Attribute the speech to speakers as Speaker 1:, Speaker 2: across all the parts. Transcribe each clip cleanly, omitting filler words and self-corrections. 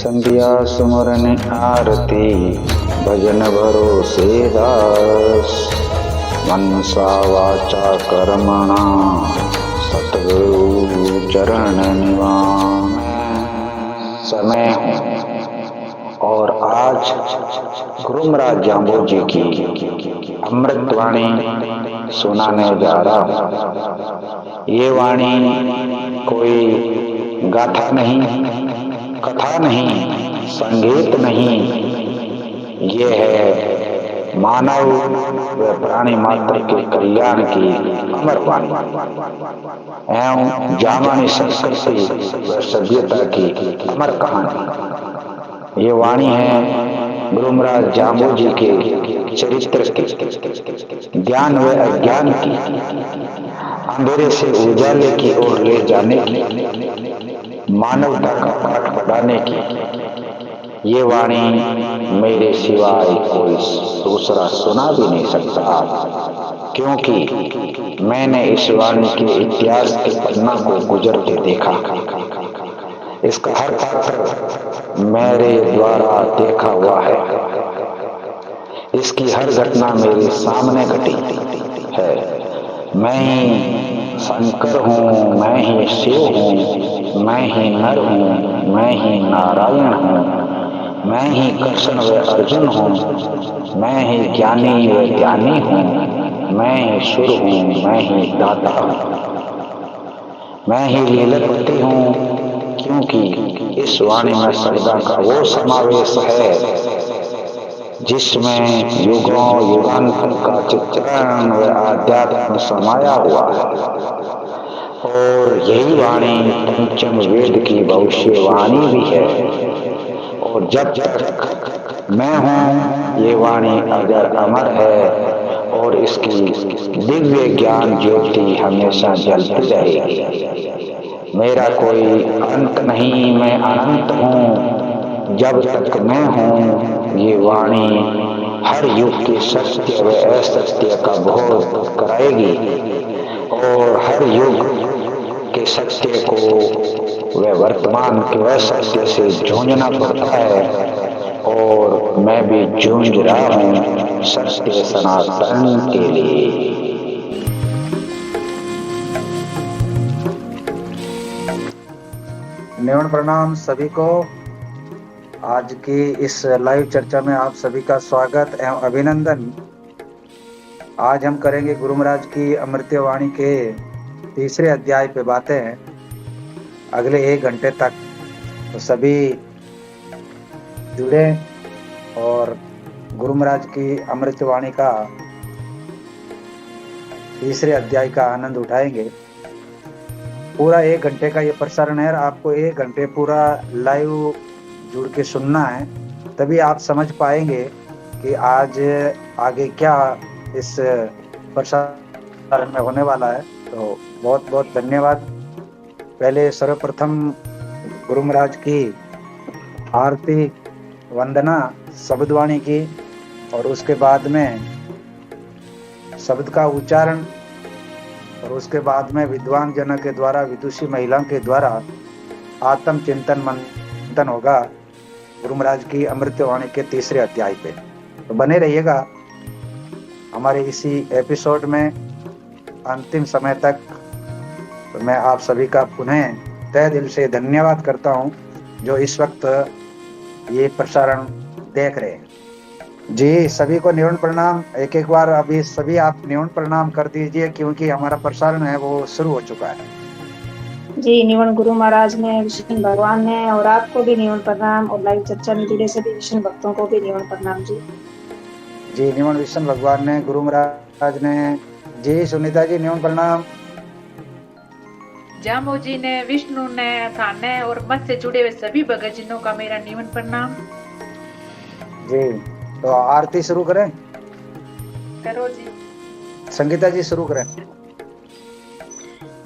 Speaker 1: संध्या सुमरन आरती भजन भरोसे दास। मनसा वाचा कर्मणा सतगुरु चरण निवास। समय हूँ और आज गुरु महाराज जाम्बो जी की अमृत वाणी सुनाने जा रहा हूँ। ये वाणी कोई गाथा नहीं, कथा नहीं, संगीत नहीं, ये है मानव व प्राणी मात्र के कल्याण की अमर वाणी एवं जामानी संस्कृति व सभ्यता की अमर कहानी। ये वाणी है गुरु महाराज जाम्बो जी के चरित्र की, ज्ञान व अज्ञान की, अंधेरे से उजाले की ओर ले जाने की, मानवता का पाठ पढ़ाने की। ये वाणी मेरे सिवाय कोई दूसरा सुना भी नहीं सकता, क्योंकि मैंने इस वाणी के इतिहास के पन्ना को गुजरते देखा। इसका हर पात्र मेरे द्वारा देखा हुआ है। इसकी हर घटना मेरे सामने घटी है। मैं ही शंकर हूँ, मैं ही शिव हूँ, मैं ही नर हूँ, मैं ही नारायण हूँ, मैं ही कृष्ण व अर्जुन हूँ, मैं ही ज्ञानी व ध्यानी हूँ, मैं ही सुर हूँ, मैं ही दाता हूँ, मैं ही लीलापति हूँ। क्योंकि इस वाणी में शब्दा का वो समावेश है जिसमें युगों युगांतर का चित्रण व आध्यात्म समाया हुआ है। और यही वाणी पंचम वेद की भविष्यवाणी भी है। और जब तक मैं हूँ ये वाणी अजर अमर है और इसकी दिव्य ज्ञान ज्योति हमेशा जलती रहेगी। मेरा कोई अंत नहीं, मैं अनंत हूँ। जब तक मैं हूँ ये वाणी हर युग के सत्य व असत्य का बोध कराएगी और हर युग के सत्य को व वर्तमान के असत्य से जूझना पड़ता है। और मैं भी जूझ रहा हूँ सत्य सनातन के लिए।
Speaker 2: निवन प्रणाम सभी को। आज की इस लाइव चर्चा में आप सभी का स्वागत एवं अभिनंदन। आज हम करेंगे गुरु महाराज की अमृत वाणी के तीसरे अध्याय पे बातें अगले 1 घंटे तक। तो सभी जुड़े और गुरु महाराज की अमृत वाणी का तीसरे अध्याय का आनंद उठाएंगे। पूरा 1 घंटे का ये प्रसारण है। आपको 1 घंटे पूरा लाइव जुड़ के सुनना है, तभी आप समझ पाएंगे कि आज आगे क्या इस प्रसारण में होने वाला है। तो बहुत बहुत धन्यवाद। पहले सर्वप्रथम गुरु महाराज की आरती वंदना शब्दवाणी की और उसके बाद में शब्द का उच्चारण और उसके बाद में विद्वान जनों के द्वारा, विदुषी महिलाओं के द्वारा आत्म चिंतन मंथन होगा गुरु महाराज की अमृत वाणी के तीसरे अध्याय पे। तो बने रहिएगा हमारे इसी एपिसोड में अंतिम समय तक। तो मैं आप सभी का पुनः तहे दिल से धन्यवाद करता हूं जो इस वक्त ये प्रसारण देख रहे हैं। जी सभी को निवन प्रणाम। एक एक बार अभी सभी आप निवन प्रणाम कर दीजिए, क्योंकि हमारा प्रसारण है वो शुरू हो चुका है।
Speaker 3: जी निवन गुरु महाराज ने, विष्णु भगवान ने और आपको भी निवन प्रणाम और लाइव चर्चा में जुड़े सभी विष्णु भक्तों को भी निवन प्रणाम। जी
Speaker 2: निवन विष्णु भगवान ने, गुरु महाराज ने। जी सुनीता जी निवन प्रणाम।
Speaker 4: जाम्बो जी ने, विष्णु ने, थाने और मत से जुड़े हुए सभी भगतजनों का मेरा निवन प्रणाम।
Speaker 2: जी तो आरती शुरू करें।
Speaker 4: करो जी।
Speaker 2: संगीता जी शुरू करें।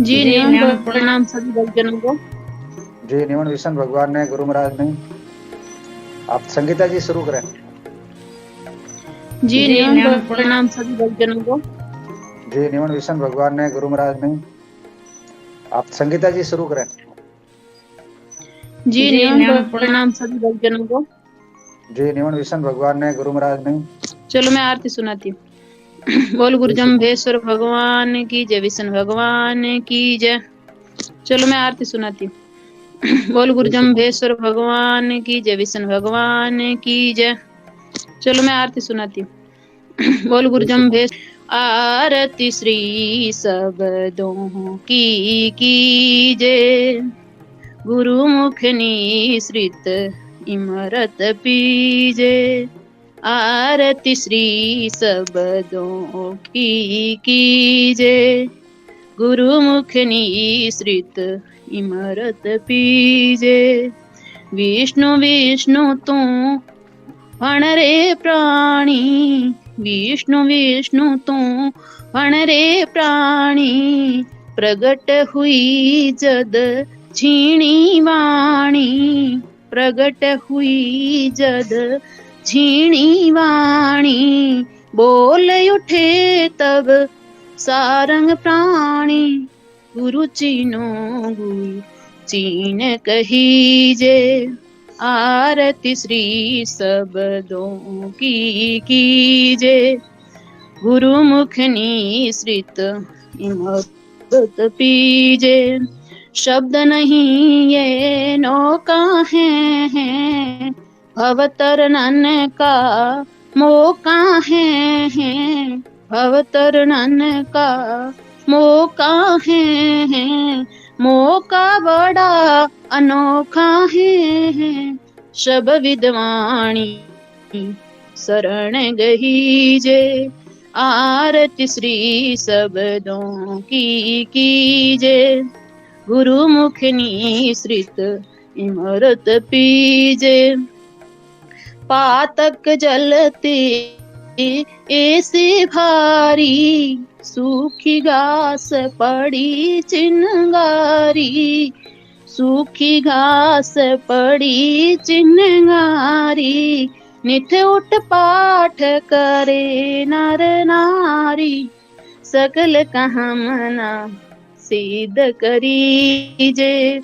Speaker 5: जी निवन प्रणाम सभी भक्तजनों को।
Speaker 2: जी निवन विष्णु भगवान ने, गुरु महाराज ने। आप संगीता जी शुरू करें।
Speaker 5: जी निवन प्रणाम सभी भक्तजनों को।
Speaker 2: जी निवन विष्णु भगवान ने, गुरु महाराज ने। आप संगीता जी शुरू करें।
Speaker 5: जी नियमन प्रणाम सभी भक्तजनों को।
Speaker 2: जी निवन विष्णु भगवान ने, गुरु महाराज ने।
Speaker 5: चलो मैं आरती सुनाती हूँ। बोल गुरु जम्भेश्वर भगवान की जय, विष्णु भगवान की जय। चलो मैं आरती सुनाती हूँ। बोल गुरु जम्भेश्वर भगवान की जय, विष्णु भगवान की जय। चलो मैं आरती सुनाती हूँ। बोल गुरु जम्भेश्वर। आरती श्री सबदों की जय, गुरुमुख निसृत इमरत पीजे। आरती श्री सबदों की जय, गुरुमुख निसृत इमरत पीजे। विष्णु विष्णु तू भण रे प्राणी, विष्णु विष्णु तू भण रे प्राणी। प्रगट हुई जद झीणी वाणी, प्रगट हुई जद झीणी वाणी। बोल उठे तब सारंग प्राणी, गुरु चीनो गुरु चीन कहीजे। आरती श्री सबदों की कीजे, गुरुमुख निसृत इमरत पीजे। शब्द नहीं ये नौका है, भवतरणन का मौका है। भवतरणन का मौका है, मौका बड़ा अनोखा है। शब विद्वाणी शरण गहीजे, आरती श्री सबदों की कीजे। गुरुमुख निसृत इमरत पीजे। पातक जलते ऐसे भारी, सूखी घास पड़ी चिंगारी। सूखी घास पड़ी चिंगारी, नित उठ पाठ करे नर नारी। सकल कामना सिद्ध करीजे,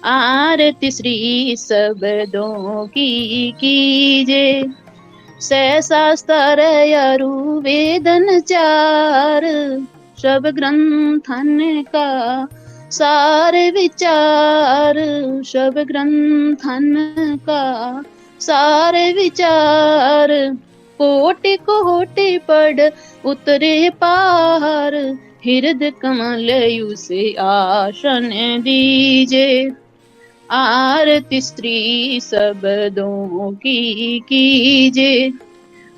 Speaker 5: आरती श्री सबदों की कीजे। सहस्त्र यरुवेदन चार, सब ग्रंथन का सार विचार। सब ग्रंथन का सार विचार। कोटि कोटि पढ़ उतरे पार, हृदय कमल उसे आसन दीजे। आरती श्री सबदों की कीजे,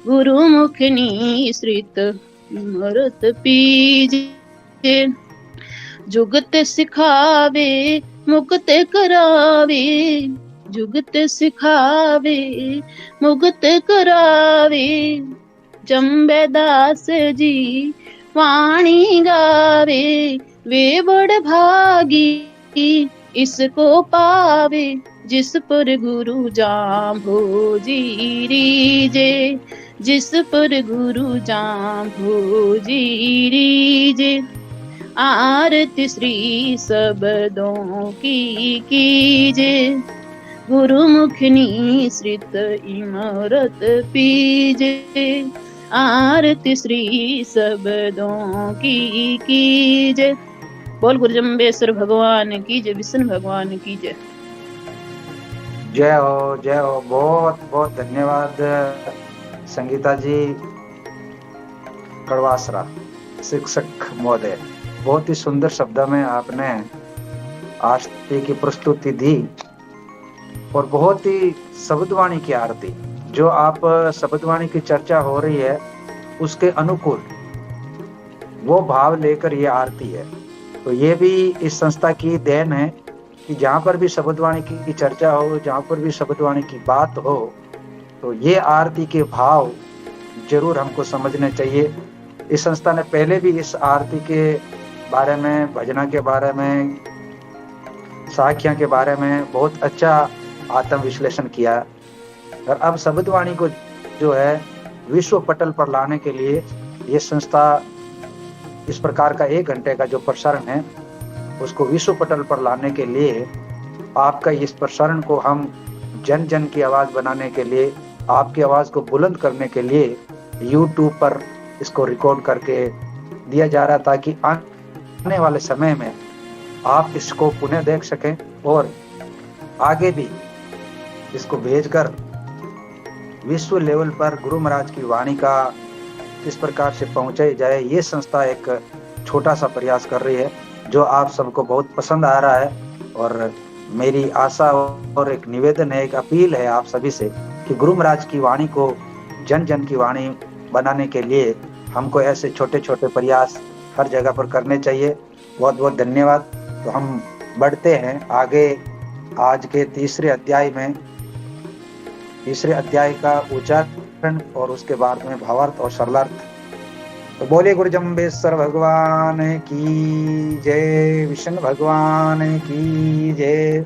Speaker 5: गुरुमुख निसृत इमरत पीजे। जुगत सिखावे मुक्त करावे, जुगत सिखावे मुक्त करावे। जम्बे दास जी वाणी गावे, वे बड़ भागी इसको पावे। जिस पर गुरु जाम्भो जीरीजे, जिस पर गुरु जाम्भो जीरीजे। आरती श्री सबदों की कीजे, गुरुमुख निसृत इमरत पीजे। आरती श्री सबदों की कीजे। बोल गुरु जम्भेश्वर भगवान की जय, विष्णु भगवान की जय।
Speaker 2: जय हो, जय हो। बहुत बहुत धन्यवाद संगीता जी कड़वासरा शिक्षक महोदय। बहुत ही सुंदर शब्दों में आपने आरती की प्रस्तुति दी और बहुत ही शब्दवाणी की आरती। जो आप शब्दवाणी की चर्चा हो रही है उसके अनुकूल वो भाव लेकर ये आरती है। तो ये भी इस संस्था की देन है कि जहाँ पर भी शब्दवाणी की चर्चा हो, जहाँ पर भी शब्दवाणी की बात हो, तो ये आरती के भाव जरूर हमको समझने चाहिए। इस संस्था ने पहले भी इस आरती के बारे में, भजना के बारे में, साखियां के बारे में बहुत अच्छा आत्म विश्लेषण किया। और अब शब्दवाणी को जो है विश्व पटल पर लाने के लिए ये संस्था इस प्रकार का 1 घंटे का जो प्रसारण है उसको विश्व पटल पर लाने के लिए आपका इस प्रसारण को हम जन जन की आवाज़ बनाने के लिए, आपकी आवाज़ को बुलंद करने के लिए यूट्यूब पर इसको रिकॉर्ड करके दिया जा रहा, ताकि आने वाले समय में आप इसको पुनः देख सकें और आगे भी इसको भेजकर विश्व लेवल पर गुरु महाराज की वाणी का किस प्रकार से पहुंचाई जाए, ये संस्था एक छोटा सा प्रयास कर रही है, जो आप सबको बहुत पसंद आ रहा है। और मेरी आशा और एक निवेदन है, एक अपील है आप सभी से कि गुरु महाराज की वाणी को जन जन की वाणी बनाने के लिए हमको ऐसे छोटे छोटे प्रयास हर जगह पर करने चाहिए। बहुत बहुत धन्यवाद। तो हम बढ़ते हैं आगे आज के तीसरे अध्याय में, तीसरे अध्याय का उच्चारण और उसके बाद में भावार्थ और सरलार्थ। तो बोले गुरु जम्बेश्वर भगवान की जय, विष्णु भगवान की जय।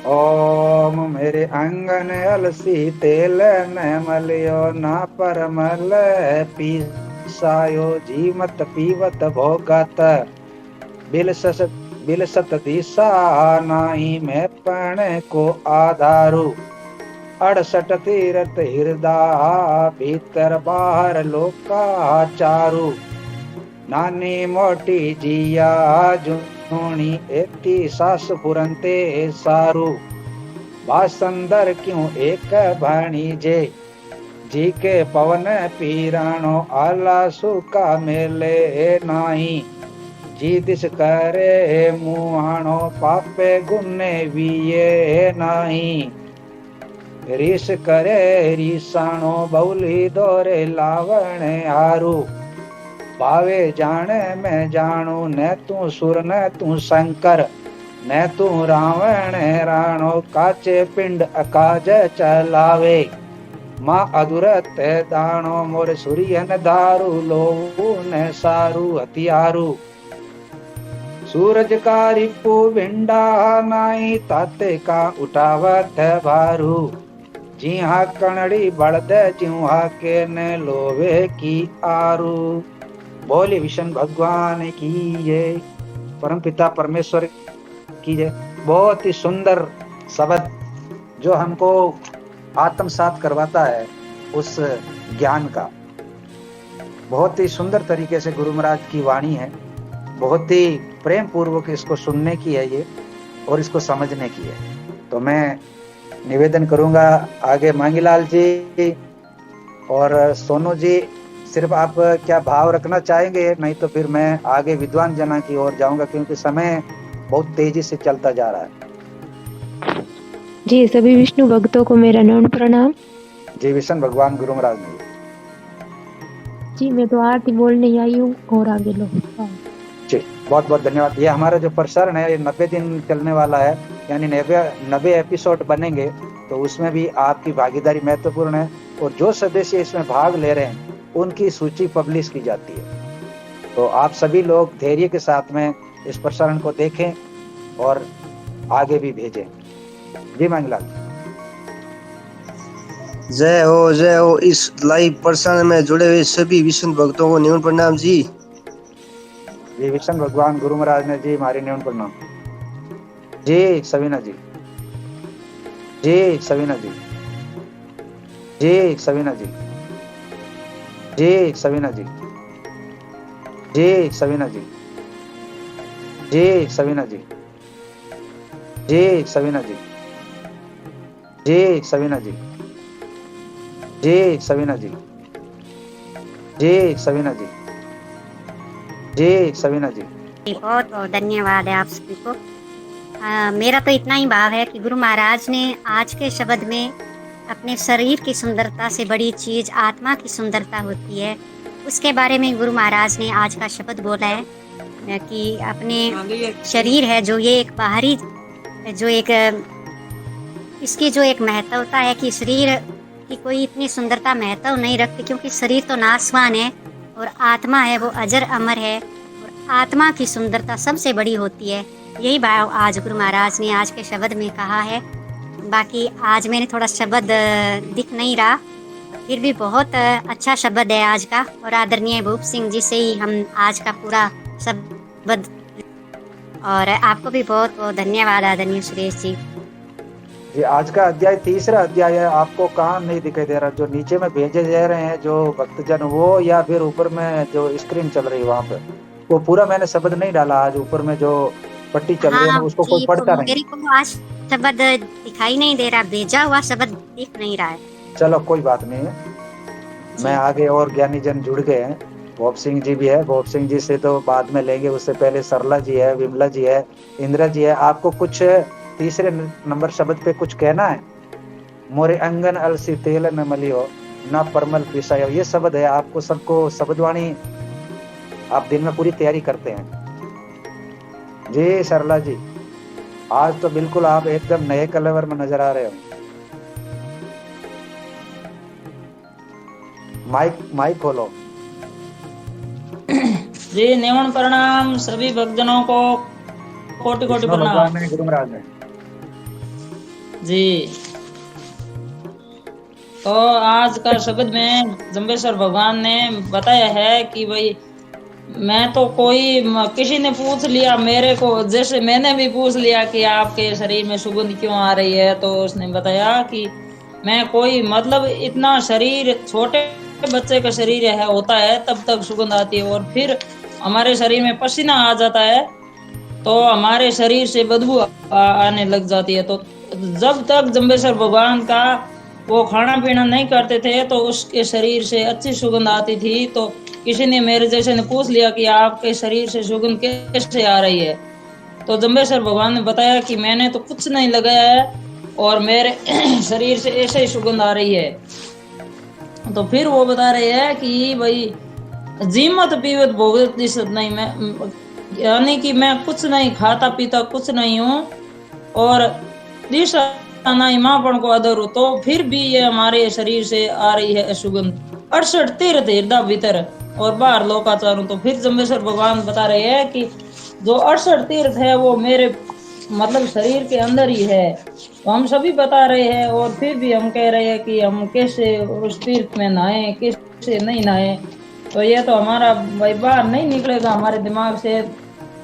Speaker 2: ओम मेरे अंगन अलसी तेल न मलियो ना परमल पीसायो जी मत पीवत भोगत बिलसत दिशा नाही मैं पण को आधारू 68 तीरथ हृदय भीतर बाहर लोका चारू नानी मोटी जिया जूनी एकटी सास पुरंते सारू बासंदर क्यों एक भाणी जे जी के पवन पीराणो आला सुका मेले नाही जी दिस करे मुहाणो पापे गुने विये नाही रीस करे रीसाणो बौली दोरे लावणे हारू भावे जाने मैं जानू न तू सुर न तू शंकर न तू रावण राणो काचे पिंड अकाज चलावे माँ अधुरत दाणो मोर सूर्यन दारू लोऊ न सारू हथियारू सूरज का रिपु भिंडा नाई ताते का उठावत भारू जी हाँ कणड़ी बढ़द जिहा के न लोवे की आरू। बोले विष्णु भगवान की जय, परम पिता परमेश्वर की जय। बहुत ही सुंदर शब्द जो हमको आत्मसात करवाता है उस ज्ञान का। बहुत ही सुंदर तरीके से गुरु महाराज की वाणी है, बहुत ही प्रेम पूर्वक इसको सुनने की है ये और इसको समझने की है। तो मैं निवेदन करूंगा आगे मांगीलाल जी और सोनू जी, सिर्फ आप क्या भाव रखना चाहेंगे, नहीं तो फिर मैं आगे विद्वान जना की ओर जाऊंगा, क्योंकि समय बहुत तेजी से चलता जा रहा है।
Speaker 6: जी सभी विष्णु भक्तों को मेरा नमन प्रणाम।
Speaker 2: जी विष्णु भगवान गुरु महाराज ने
Speaker 6: जी मैं तो आरती बोलने ही आई हूँ और आगे लो।
Speaker 2: जी बहुत बहुत धन्यवाद। ये हमारा जो प्रसारण है ये 90 दिन चलने वाला है, यानी 90 एपिसोड बनेंगे, तो उसमें भी आपकी भागीदारी महत्वपूर्ण है और जो सदस्य इसमें भाग ले रहे हैं उनकी सूची पब्लिश की जाती है। तो आप सभी लोग धैर्य के साथ में इस प्रसारण को देखें और आगे भी भेजें। जी मांगलाल।
Speaker 7: जय हो। इस लाइव प्रसारण में जुड़े हुए सभी विष्णु भक्तों को निमन प्रणाम जी।
Speaker 2: जी विष्णु भगवान गुरु महाराज ने जी हमारे निमन प्रणाम। जी सवीना जी, जी सवीना जी, जी सवीना जी, जी सवीना जी, जी सवीना जी, जी सवीना जी, जी सवीना जी, जी सवीना जी, जी सवीना जी, जी सवीना जी, जी सवीना जी।
Speaker 8: बहुत बहुत धन्यवाद है आप सभी को। मेरा तो इतना ही भाव है कि गुरु महाराज ने आज के शब्द में अपने शरीर की सुंदरता से बड़ी चीज आत्मा की सुंदरता होती है, उसके बारे में गुरु महाराज ने आज का शब्द बोला है कि अपने शरीर है जो ये एक बाहरी जो एक इसकी जो एक महत्वता है कि शरीर की कोई इतनी सुंदरता महत्व नहीं रखती, क्योंकि शरीर तो नाशवान है और आत्मा है वो अजर अमर है और आत्मा की सुंदरता सबसे बड़ी होती है। यही भाव आज गुरु महाराज ने आज के शब्द में कहा है। बाकी आज मैंने थोड़ा शब्द दिख नहीं रहा, फिर भी बहुत अच्छा शब्द है आज का, और आदरणीय भूप सिंह जी से ही हम आज का पूरा शब्द और आपको भी बहुत बहुत धन्यवाद आदरणीय सुरेश जी।
Speaker 2: जी आज का अध्याय तीसरा अध्याय है। आपको कहाँ नहीं दिखाई दे रहा? जो नीचे में भेजे जा रहे हैं जो भक्तजन, वो या फिर ऊपर में जो स्क्रीन चल रही है वहां पे, वो पूरा मैंने शब्द नहीं डाला आज। ऊपर में जो पट्टी चल रही है ना,
Speaker 8: हाँ
Speaker 2: उसको कोई
Speaker 8: जी,
Speaker 2: पढ़ता नहीं।
Speaker 8: मेरे को आज शब्द दिखाई नहीं दे रहा, भेजा हुआ शब्द दिख नहीं रहा है।
Speaker 2: चलो कोई बात नहीं है। मैं आगे और ज्ञानी जन जुड़ गए हैं। भोप सिंह जी भी है, भोप सिंह जी से तो बाद में लेंगे। उससे पहले सरला जी है, विमला जी है, इंदिरा जी है। आपको कुछ तीसरे नंबर शब्द पे कुछ कहना है? मोरे अंगन अलसी तेल न मलियो ना परमल पिसायो, ये शब्द है। आपको सबको शब्दवाणी आप दिन में पूरी तैयारी करते हैं। जी सरला जी, आज तो बिल्कुल आप एकदम नए कलेवर में नजर आ रहे हो। माइक खोलो।
Speaker 9: जी निमन प्रणाम सभी भक्तजनों को, कोटि कोटि प्रणाम
Speaker 2: गुरु महाराज ने
Speaker 9: जी। तो आज का शब्द में जम्बेश्वर भगवान ने बताया है कि भाई मैं तो कोई, किसी ने पूछ लिया मेरे को, जैसे मैंने भी पूछ लिया कि आपके शरीर में सुगंध क्यों आ रही है, तो उसने बताया कि मैं कोई, मतलब इतना शरीर, छोटे बच्चे का शरीर है होता है तब तक सुगंध आती है, और फिर हमारे शरीर में पसीना आ जाता है तो हमारे शरीर से बदबू आने लग जाती है। तो जब तक जम्बेश्वर भगवान का वो खाना पीना नहीं करते थे तो उसके शरीर से अच्छी सुगंध आती थी। तो किसी ने मेरे जैसे ने पूछ लिया कि आपके शरीर से सुगंध कैसे आ रही है, तो जम्बेश्वर भगवान ने बताया कि मैंने तो कुछ नहीं लगाया है और मेरे शरीर से ऐसे ही सुगंध आ रही है। तो फिर वो बता रहे हैं कि भाई जीमत पीवत भोगत दिशत नहीं, मैं यानी कि मैं कुछ नहीं खाता पीता कुछ नहीं हूँ और दिशा नहीं मापन को अदर हो, तो फिर भी ये हमारे शरीर से आ रही है सुगंध। 68 तीर्थ हृदय भीतर और बाहर लोकाचार। तो फिर जम्बेश्वर भगवान बता रहे हैं कि जो 68 तीर्थ है वो मेरे मतलब शरीर के अंदर ही है। तो हम सभी बता रहे हैं और फिर भी हम कह रहे हैं कि हम कैसे उस तीर्थ में नहाएं, कैसे नहीं नहाएं। तो ये तो हमारा भाई बाहर नहीं निकलेगा हमारे दिमाग से।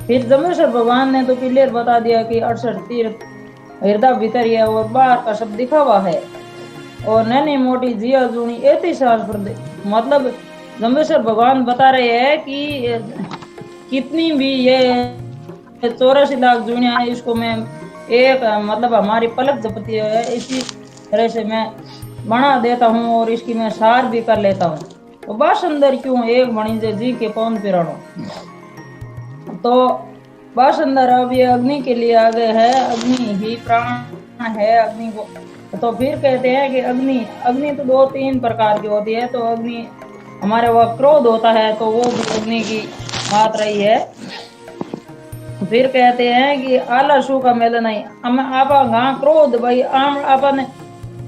Speaker 9: फिर जम्बेश्वर भगवान ने तो क्लियर बता दिया कि 68 तीर्थ हृदय भीतर है और बाहर का सब दिखा हुआ है। और नैनी मोटी जिया जूनी ऐसी शास्त्र, मतलब जम्बेश्वर भगवान बता रहे हैं कि कितनी भी ये 84 लाख जूनिया है, इसको मैं एक मतलब हमारी पलक झपकती है इसी तरह से मैं बना देता हूँ और इसकी मैं सार भी कर लेता हूँ। तो बस अंदर क्यों एक बणी जी के पवन पिराणो। तो बस अंदर अब ये अग्नि के लिए आ गए है, अग्नि ही प्राण है अग्नि को। तो फिर कहते हैं कि अग्नि तो 2-3 प्रकार की होती है। तो अग्नि हमारे वह क्रोध होता है तो वो भी अग्नि की बात रही है। फिर कहते हैं कि आलसू का मेल नहीं, हम आपा गां क्रोध भाई आपने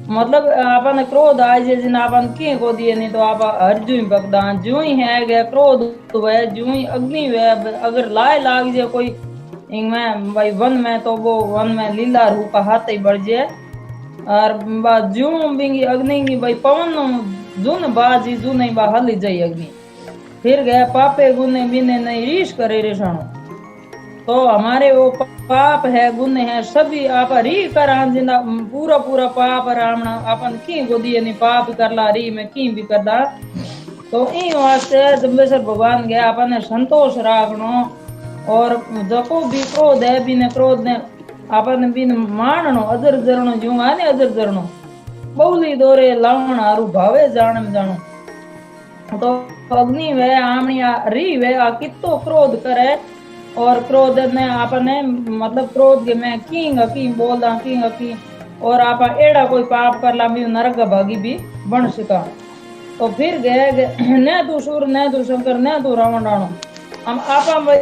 Speaker 9: मतलब आपने क्रोध आज जिन आपन की को दिए नहीं तो आप हर जू भगदा जू ही है गया क्रोध वह जू ही अग्नि वह अगर लाए लाग जाए कोई इनमें भाई वन में तो वो वन में लीला रूप हाथ ही बढ़ जाए और बात जू बिंगी अग्नि की भाई पवन जुन बाजी जू नहीं बा हल जाई अग्नि। फिर गया पापे गुने बिने नहीं रीश करे रेषणो। तो हमारे वो पाप है गुण है सभी आप री कर जिंदा पूरा पूरा पाप रामना अपन की गोदी नहीं पाप करला री में की भी करदा। तो इन वास्ते जम्बेश्वर भगवान गया अपन संतोष राखनो और जको भी क्रोध है बिने क्रोध ने अपन बिन माननो अजर जरणो जू आने अजर जरणो बहुली दोरे लावण हारू भावे जान जानो। तो अग्नि वे आमणिया री वे आ कितो क्रोध करे और क्रोध ने आपने मतलब क्रोध के मैं की बोलदा की और आप एड़ा कोई पाप कर ला भी नरक भागी भी बन सका। तो फिर गए न तू सूर न तू शंकर न तू रावण राणो। हम आपा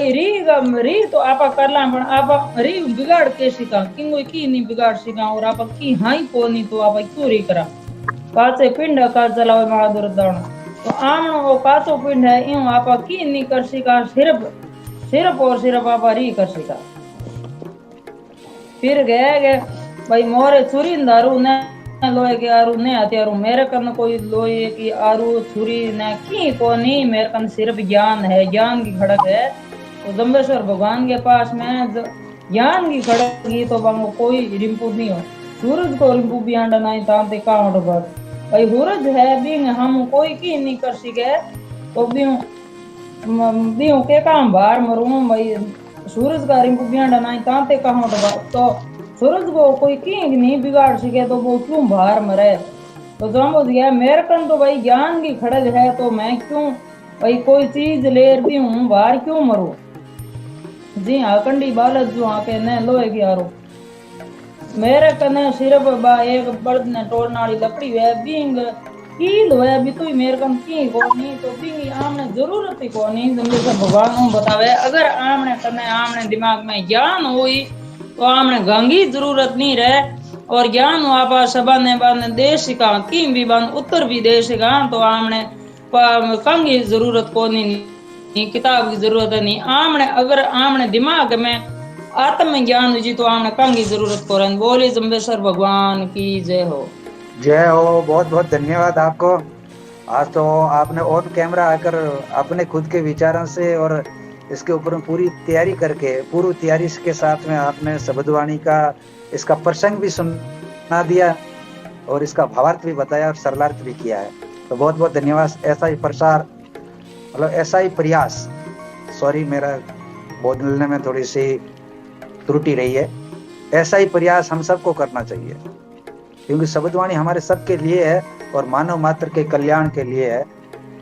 Speaker 9: री तो आपा कर ला पण आपा री बिगाड़ के सिका किंगो की नहीं बिगाड़ सिका और आपा की हाई को नहीं तो आपा क्यों री करा काचे पिंड का चलावे महादुर दाण। तो आमनो वो काचो पिंड है यूं आपा की नहीं कर सिका सिर्फ और सिर्फ आप री कर सका। फिर गए भाई मोरे छुरी दारू न लोहे के आरू ने हथियारू मेरे कन कोई लोहे की आरू छुरी न की को नहीं मेरे कन सिर्फ ज्ञान है ज्ञान की खड़क है। तो जम्बेश्वर भगवान के पास में ज्ञान की खड़ेगी तो बांगो कोई रिंपू नहीं हो। सूरज को रिंपू भी आंडा नहीं तांते कावड़ बात भाई सूरज है भी हम कोई की नहीं कर सके तो भी के काम बाहर मरूं भाई सूरज का रिंपू भी आंडा नहीं तांते कावड़ बात तो सूरज को कोई की नहीं बिगाड़ सके तो वो क्यों बाहर मरे। तो समझ गया मेरे कन तो भाई ज्ञान की खड़ग है तो मैं क्यों भाई कोई चीज ले रही हूँ बाहर क्यों मरूं। जी हाँ कंडी बालक जो आके न लोहे की आरो मेरे कने सिर्फ एक बर्द ने तोड़ने वाली लकड़ी है बिंग कील है भी तू मेरे कन की कोनी तो बिंग आमने जरूरत ही कोनी जैसे भगवान बतावे अगर आमने कने आमने दिमाग में ज्ञान हुई तो आमने गंगी जरूरत नहीं रहे और ज्ञान आपा सबने बाने देश का की भी बान उत्तर भी देश का तो आमने कंगी जरूरत कोनी किताब की जरूरत नहीं आमने अगर आमने दिमाग में आत्म ज्ञान जी तो आमने कंग की जरूरत को रन बोले जम्बेश्वर भगवान की जय हो।
Speaker 2: जय हो। बहुत बहुत धन्यवाद आपको। आज तो आपने ऑन कैमरा आकर अपने खुद के विचारों से और इसके ऊपर पूरी तैयारी करके पूरी तैयारी के साथ में आपने शब्दवाणी का इसका प्रसंग भी सुना दिया और इसका भावार्थ भी बताया और सरलार्थ भी किया है। तो बहुत बहुत धन्यवाद। ऐसा ही प्रसार मतलब ऐसा ही प्रयास सॉरी मेरा बोलने में थोड़ी सी त्रुटि रही है। ऐसा ही प्रयास हम सबको करना चाहिए क्योंकि शब्दवाणी हमारे सबके लिए है और मानव मात्र के कल्याण के लिए है।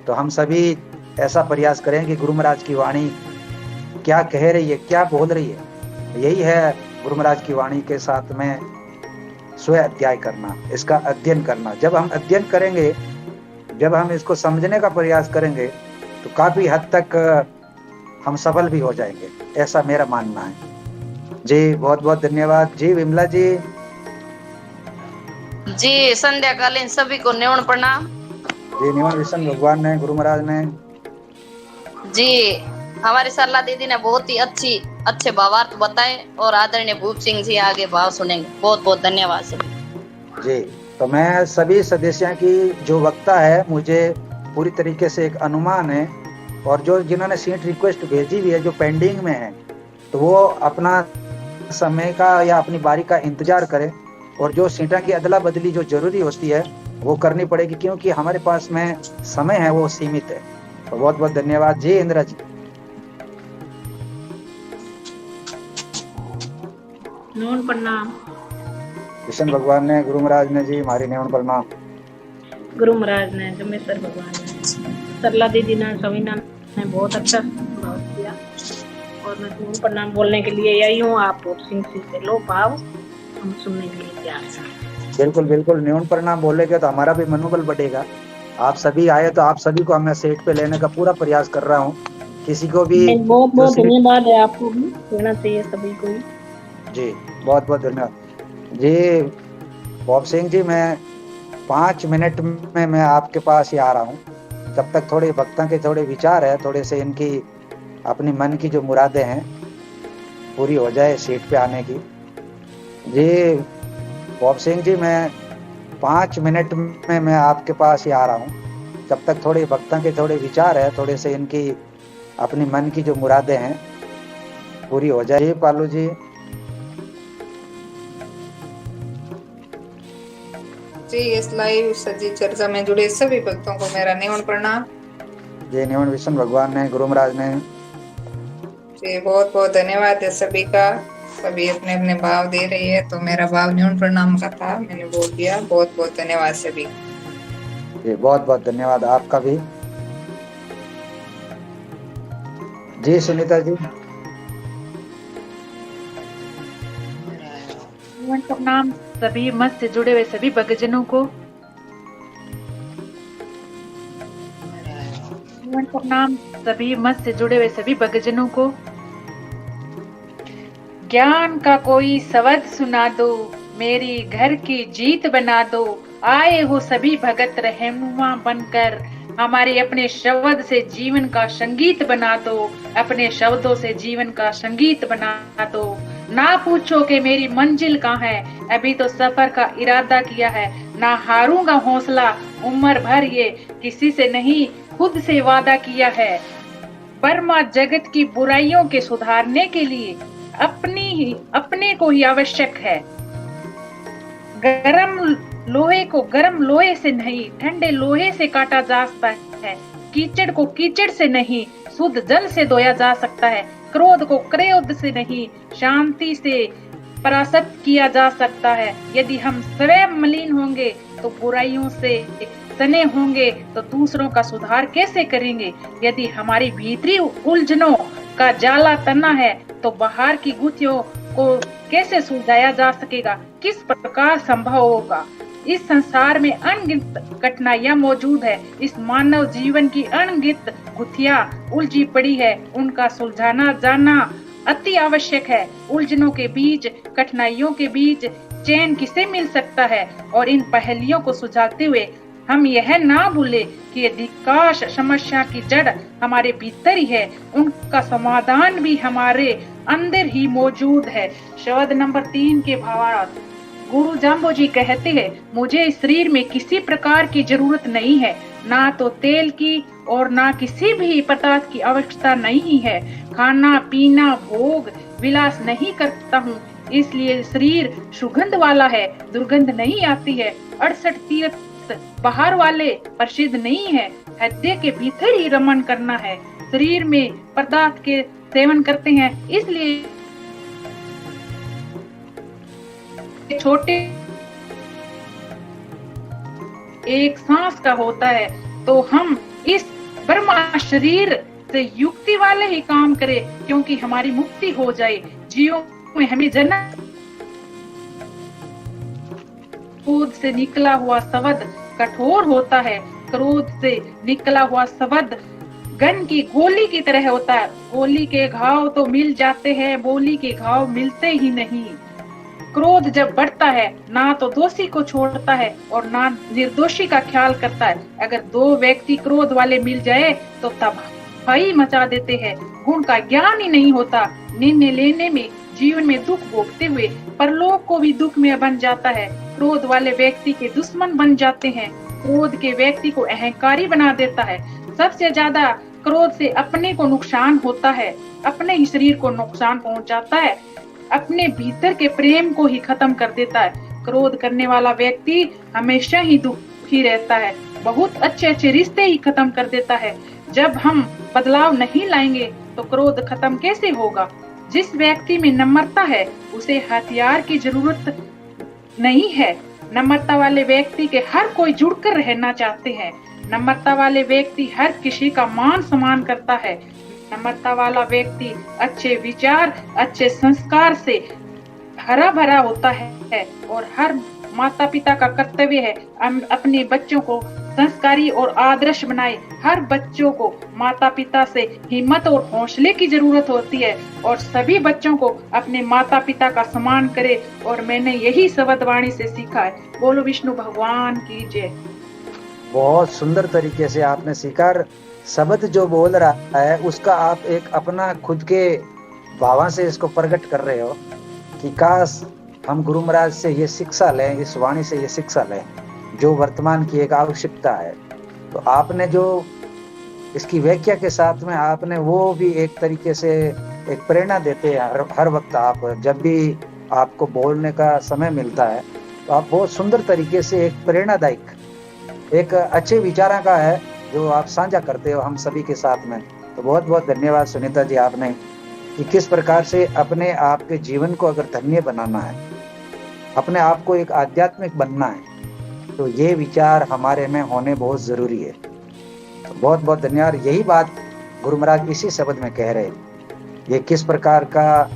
Speaker 2: तो हम सभी ऐसा प्रयास करें कि गुरु महाराज की वाणी क्या कह रही है क्या बोल रही है। यही है गुरु महाराज की वाणी के साथ में स्वयं अध्याय करना इसका अध्ययन करना। जब हम अध्ययन करेंगे जब हम इसको समझने का प्रयास करेंगे तो काफी हद तक हम सफल भी हो जाएंगे ऐसा मेरा मानना है। जी बहुत बहुत धन्यवाद। जी विमला जी।
Speaker 10: जी संध्याकालीन सभी को न्यून प्रणाम।
Speaker 2: जी निवन विष्णु भगवान ने गुरु महाराज ने
Speaker 10: जी हमारी सरला दीदी ने बहुत ही अच्छे भावार्थ बताए और आदरणीय भूप सिंह जी आगे भाव सुनेंगे। बहुत बहुत धन्यवाद सभी।
Speaker 2: जी तो मैं सभी सदस्यों की जो वक्ता है मुझे पूरी तरीके से एक अनुमान है और जो जिन्होंने सीट रिक्वेस्ट भेजी हुई है जो पेंडिंग में है तो वो अपना समय का या अपनी बारी का इंतजार करें और जो सीटा की अदला बदली जो जरूरी होती है वो करनी पड़ेगी क्योंकि हमारे पास में समय है वो सीमित है। तो बहुत बहुत धन्यवाद। जी इंदिरा जी।
Speaker 4: नमन प्रणाम।
Speaker 2: कृष्ण भगवान ने गुरु महाराज ने जी हमारी नमन प्रणाम।
Speaker 4: गुरु महाराज ने जमेश्वर भगवान ने सरला दीदी ने सवीना ने बहुत अच्छा भाव दिया और मैं नमन प्रणाम बोलने के लिए आई हूँ। आप भूप सिंह जी से लो भाव हम सुनने के लिए तैयार हैं।
Speaker 2: बिल्कुल बिल्कुल न्यून प्रणाम बोलेंगे तो हमारा भी मनोबल बढ़ेगा। आप सभी आए तो आप सभी को मैं सेट पे लेने का पूरा प्रयास कर रहा हूँ। किसी को भी
Speaker 4: बहुत बहुत धन्यवाद है आपको भी लेना चाहिए सभी को।
Speaker 2: जी बहुत बहुत धन्यवाद। जी भूप सिंह जी मैं 5 मिनट में मैं आपके पास ही आ रहा हूँ। जब तक थोड़े भक्तों के थोड़े विचार है थोड़े से इनकी अपनी मन की जो मुरादें हैं पूरी हो जाए सीट पे आने की। जी भूप सिंह जी मैं 5 मिनट में मैं आपके पास ही आ रहा हूँ। जब तक थोड़े भक्तों के थोड़े विचार है थोड़े से इनकी अपनी मन की जो मुरादें हैं पूरी हो जाए। पालू जी।
Speaker 11: जी इस लाइव सजी चर्चा में जुड़े सभी भक्तों को मेरा निवन प्रणाम।
Speaker 2: जी निवन विष्णु भगवान ने गुरु महाराज ने
Speaker 11: जी बहुत बहुत धन्यवाद है सभी का। सभी अपने अपने भाव दे रही है तो मेरा भाव निवन प्रणाम का था मैंने बोल दिया। बहुत बहुत धन्यवाद सभी।
Speaker 2: जी बहुत बहुत धन्यवाद आपका भी। जी सुनीता जी।
Speaker 4: प्रणाम सभी मत से जुड़े हुए सभी भक्तजनों को। प्रणाम सभी मत से जुड़े हुए सभी भक्तजनों को। ज्ञान का कोई शब्द सुना दो मेरी घर की जीत बना दो। आए हो सभी भगत रहनुमा बनकर हमारे अपने शब्द से जीवन का संगीत बना दो। अपने शब्दों से जीवन का संगीत बना दो। ना पूछो कि मेरी मंजिल कहाँ है अभी तो सफर का इरादा किया है। ना हारूंगा हौसला उम्र भर ये किसी से नहीं खुद से वादा किया है। ब्रह्मा जगत की बुराइयों के सुधारने के लिए अपने को ही आवश्यक है। गरम लोहे से नहीं, ठंडे लोहे से काटा जा सकता है। कीचड़ को कीचड़ से नहीं, शुद्ध जल से धोया जा सकता है। क्रोध को क्रोध से नहीं, शांति से परास्त किया जा सकता है। यदि हम स्वयं मलिन होंगे तो बुराइयों से तने होंगे तो दूसरों का सुधार कैसे करेंगे? यदि हमारी भीतरी उलझनों का जाला तना है तो बाहर की गुत्थियों को कैसे सुलझाया जा सकेगा? किस प्रकार संभव होगा? इस संसार में अनगिनत कठिनाइयां मौजूद है। इस मानव जीवन की अनगिनत गुत्थियां उलझी पड़ी है, उनका सुलझाना जाना अति आवश्यक है। उलझनों के बीच, कठिनाइयों के बीच चैन किसे मिल सकता है? और इन पहेलियों को सुलझाते हुए हम यह ना भूले कि अधिकांश समस्या की जड़ हमारे भीतर ही है, उनका समाधान भी हमारे अंदर ही मौजूद है। शब्द नंबर 3 के भावार्थ। गुरु जाम्बो जी कहते हैं, मुझे इस शरीर में किसी प्रकार की जरूरत नहीं है, ना तो तेल की और ना किसी भी पदार्थ की आवश्यकता नहीं है। खाना पीना भोग विलास नहीं करता हूँ, इसलिए शरीर सुगंध वाला है, दुर्गंध नहीं आती है। 68 तीर्थ बाहर वाले प्रसिद्ध नहीं है, हृदय के भीतर ही रमन करना है। शरीर में पदार्थ के सेवन करते हैं, इसलिए छोटे एक सांस का होता है। तो हम इस ब्रह्मा शरीर से युक्ति वाले ही काम करें, क्योंकि हमारी मुक्ति हो जाए। जीवों में हमें जन्म क्रोध से निकला हुआ शब्द कठोर होता है। क्रोध से निकला हुआ शब्द गन की गोली की तरह होता है। गोली के घाव तो मिल जाते हैं, बोली के घाव मिलते ही नहीं। क्रोध जब बढ़ता है, ना तो दोषी को छोड़ता है और ना निर्दोषी का ख्याल करता है। अगर दो व्यक्ति क्रोध वाले मिल जाए तो तबाही मचा देते हैं। गुण का ज्ञान ही नहीं होता। निर्णय लेने में, जीवन में दुख भोगते हुए परलोक को भी दुख में बन जाता है। क्रोध वाले व्यक्ति के दुश्मन बन जाते हैं। क्रोध के व्यक्ति को अहंकारी बना देता है। सबसे ज्यादा क्रोध से अपने को नुकसान होता है, अपने ही शरीर को नुकसान पहुंचाता है, अपने भीतर के प्रेम को ही खत्म कर देता है। क्रोध करने वाला व्यक्ति हमेशा ही दुखी रहता है, बहुत अच्छे रिश्ते ही खत्म कर देता है। जब हम बदलाव नहीं लाएंगे तो क्रोध खत्म कैसे होगा? जिस व्यक्ति में नम्रता है उसे हथियार की जरूरत नहीं है। नम्रता वाले व्यक्ति के हर कोई जुड़कर रहना चाहते हैं। नम्रता वाले व्यक्ति हर किसी का मान सम्मान करता है। नम्रता वाला व्यक्ति अच्छे विचार, अच्छे संस्कार से हरा भरा होता है और हर माता पिता का कर्तव्य है अपने बच्चों को संस्कारी और आदर्श बनाए। हर बच्चों को माता पिता से हिम्मत और हौसले की जरूरत होती है और सभी बच्चों को अपने माता पिता का सम्मान करे। और मैंने यही शब्द वाणी से सीखा है। बोलो विष्णु भगवान की जय।
Speaker 2: बहुत सुंदर तरीके से आपने सीखा। शब्द जो बोल रहा है उसका आप एक अपना खुद के भावना से इसको प्रकट कर रहे हो कि काश हम गुरु महाराज से ये शिक्षा लें, इस वाणी से ये शिक्षा लें जो वर्तमान की एक आवश्यकता है। तो आपने जो इसकी व्याख्या के साथ में आपने वो भी एक तरीके से एक प्रेरणा देते हैं। हर वक्त आप जब भी आपको बोलने का समय मिलता है तो आप बहुत सुंदर तरीके से एक प्रेरणादायक, एक अच्छे विचारों का है जो आप साझा करते हो हम सभी के साथ में। तो बहुत बहुत धन्यवाद सुनीता जी आपने कि किस प्रकार से अपने आप के जीवन को अगर धन्य बनाना है, अपने आप को एक आध्यात्मिक बनना है, तो ये विचार हमारे में होने बहुत जरूरी है। तो बहुत बहुत धन्यवाद। यही बात गुरु महाराज इसी शब्द में कह रहे हैं। ये किस प्रकार का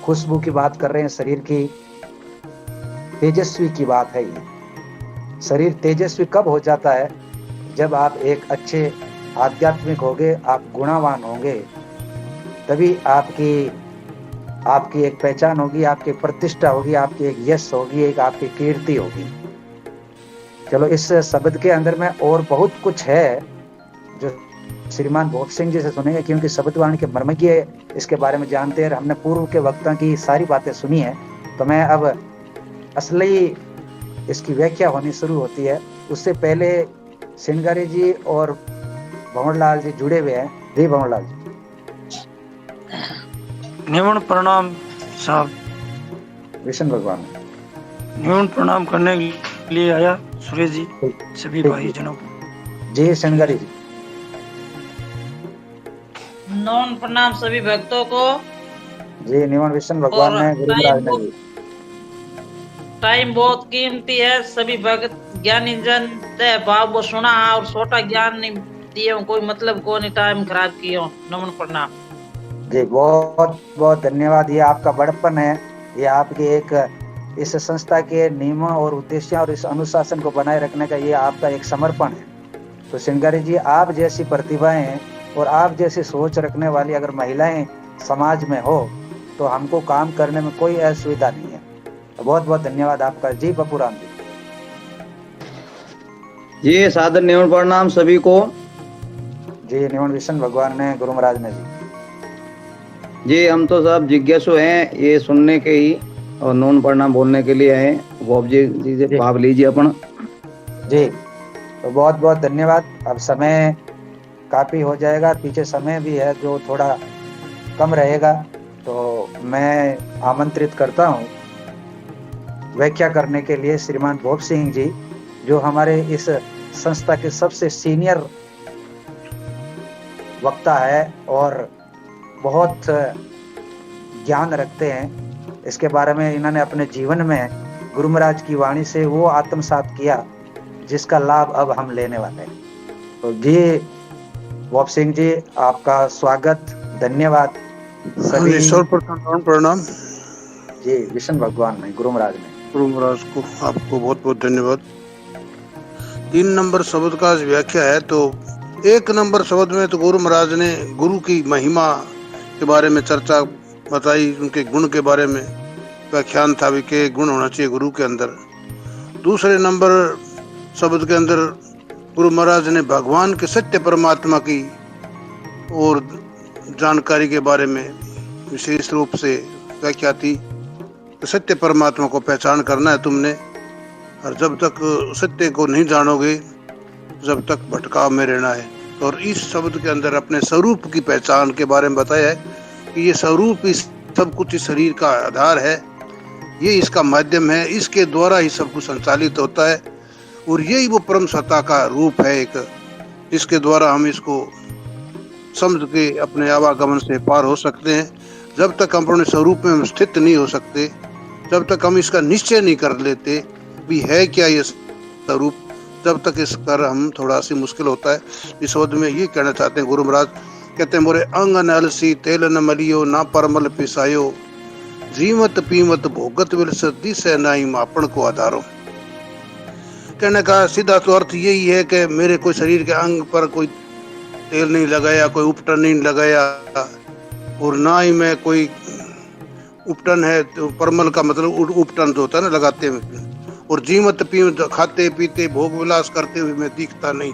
Speaker 2: खुशबू की बात कर रहे हैं, शरीर की तेजस्वी की बात है। ये शरीर तेजस्वी कब हो जाता है? जब आप एक अच्छे आध्यात्मिक होंगे, आप गुणवान होंगे, तभी आपकी एक पहचान होगी, आपकी प्रतिष्ठा होगी, आपकी एक यश होगी, एक आपकी कीर्ति होगी। चलो, इस शब्द के अंदर में और बहुत कुछ है जो श्रीमान भोग सिंह जी से सुनेंगे, क्योंकि शब्दवाणी के मर्मज्ञ इसके बारे में जानते हैं। हमने पूर्व के वक्ता की सारी बातें सुनी है, तो मैं अब असली इसकी व्याख्या होनी शुरू होती है। उससे पहले सिंगारी जी और भंवरलाल जी जुड़े हुए हैं। जी भंवरलाल जी।
Speaker 12: निमन प्रणाम साहब।
Speaker 2: विष्णु भगवान।
Speaker 12: निमन प्रणाम करने के लिए आया सुरेश जी, सभी भाई जनों को।
Speaker 2: जी शंकरी जी।
Speaker 9: नमन प्रणाम सभी भक्तों को।
Speaker 2: जी निमन विष्णु भगवान ने गुरु महाराज ने जी।
Speaker 9: टाइम बहुत कीमती है, सभी भक्त ज्ञानी जन तय भाव को सुना और छोटा ज्ञान नहीं दिए, कोई मतलब को नहीं टाइम खराब किया। नमन प्रणाम
Speaker 2: जी, बहुत बहुत धन्यवाद। ये आपका बड़प्पन है, ये आपके एक इस संस्था के नियमों और उद्देश्यों और इस अनुशासन को बनाए रखने का ये आपका एक समर्पण है। तो श्रृंगारी जी, आप जैसी प्रतिभाएं और आप जैसी सोच रखने वाली अगर महिलाएं समाज में हो तो हमको काम करने में कोई असुविधा नहीं है। तो बहुत बहुत धन्यवाद आपका। जी बपूराम जी।
Speaker 1: जी सादर निमन प्रणाम सभी को।
Speaker 2: जी निमन विष्णु भगवान ने गुरु महाराज ने जी।
Speaker 1: जी हम तो सब जिज्ञासु हैं ये सुनने के ही और नमन प्रणाम बोलने के लिए आए। वो जी से भाव लीजिए अपन। जी
Speaker 2: तो बहुत बहुत धन्यवाद। अब समय काफी हो जाएगा, पीछे समय भी है जो थोड़ा कम रहेगा, तो मैं आमंत्रित करता हूँ व्याख्या करने के लिए श्रीमान भोप सिंह जी, जो हमारे इस संस्था के सबसे सीनियर वक्ता है और बहुत ज्ञान रखते हैं। इसके बारे में इन्होंने अपने जीवन में गुरु महाराज की वाणी से वो आत्मसात किया जिसका लाभ अब हम लेने वाले हैं। तो जी भोप सिंह जी, आपका स्वागत, धन्यवाद। सभी
Speaker 13: प्रणाम
Speaker 2: जी विष्णु भगवान ने गुरु महाराज
Speaker 13: को आपको बहुत बहुत धन्यवाद। 3 नंबर शब्द का व्याख्या है, तो 1 नंबर शब्द में तो गुरु महाराज ने गुरु की महिमा के बारे में चर्चा बताई, उनके गुण के बारे में व्याख्यान था भी के गुण होना चाहिए गुरु के अंदर। दूसरे नंबर शब्द के अंदर गुरु महाराज ने भगवान के सत्य परमात्मा की और जानकारी के बारे में विशेष रूप से व्याख्या थी। तो सत्य परमात्मा को पहचान करना है तुमने, और जब तक सत्य को नहीं जानोगे जब तक भटकाव में रहना है। और इस शब्द के अंदर अपने स्वरूप की पहचान के बारे में बताया है कि ये स्वरूप इस सब कुछ इस शरीर का आधार है, ये इसका माध्यम है, इसके द्वारा ही सब कुछ संचालित होता है, और यही वो परम सत्ता का रूप है एक, जिसके द्वारा हम इसको समझ के अपने आवागमन से पार हो सकते हैं। जब तक हम अपने स्वरूप में स्थित नहीं हो सकते, जब तक हम इसका निश्चय नहीं कर लेते भी है क्या ये स्वरूप, जब तक इस कर हम थोड़ा सी मुश्किल होता है। इस शब्द में ये कहना चाहते हैं गुरु महाराज, कहते हैं मोरे अंग न अलसी तेल न मलियो ना परमल पिसायो, जीवत पीमत भोगत विल सदी से नाई मापन को आधारो। कहने का सीधा तो अर्थ यही है कि मेरे कोई शरीर के अंग पर कोई तेल नहीं लगाया, कोई उपटन नहीं लगाया, और ना ही मैं कोई उपटन है तो परमल का मतलब उपटन जो होता है ना लगाते हैं, और जीवत पीमत खाते पीते भोग विलास करते हुए मैं दिखता नहीं,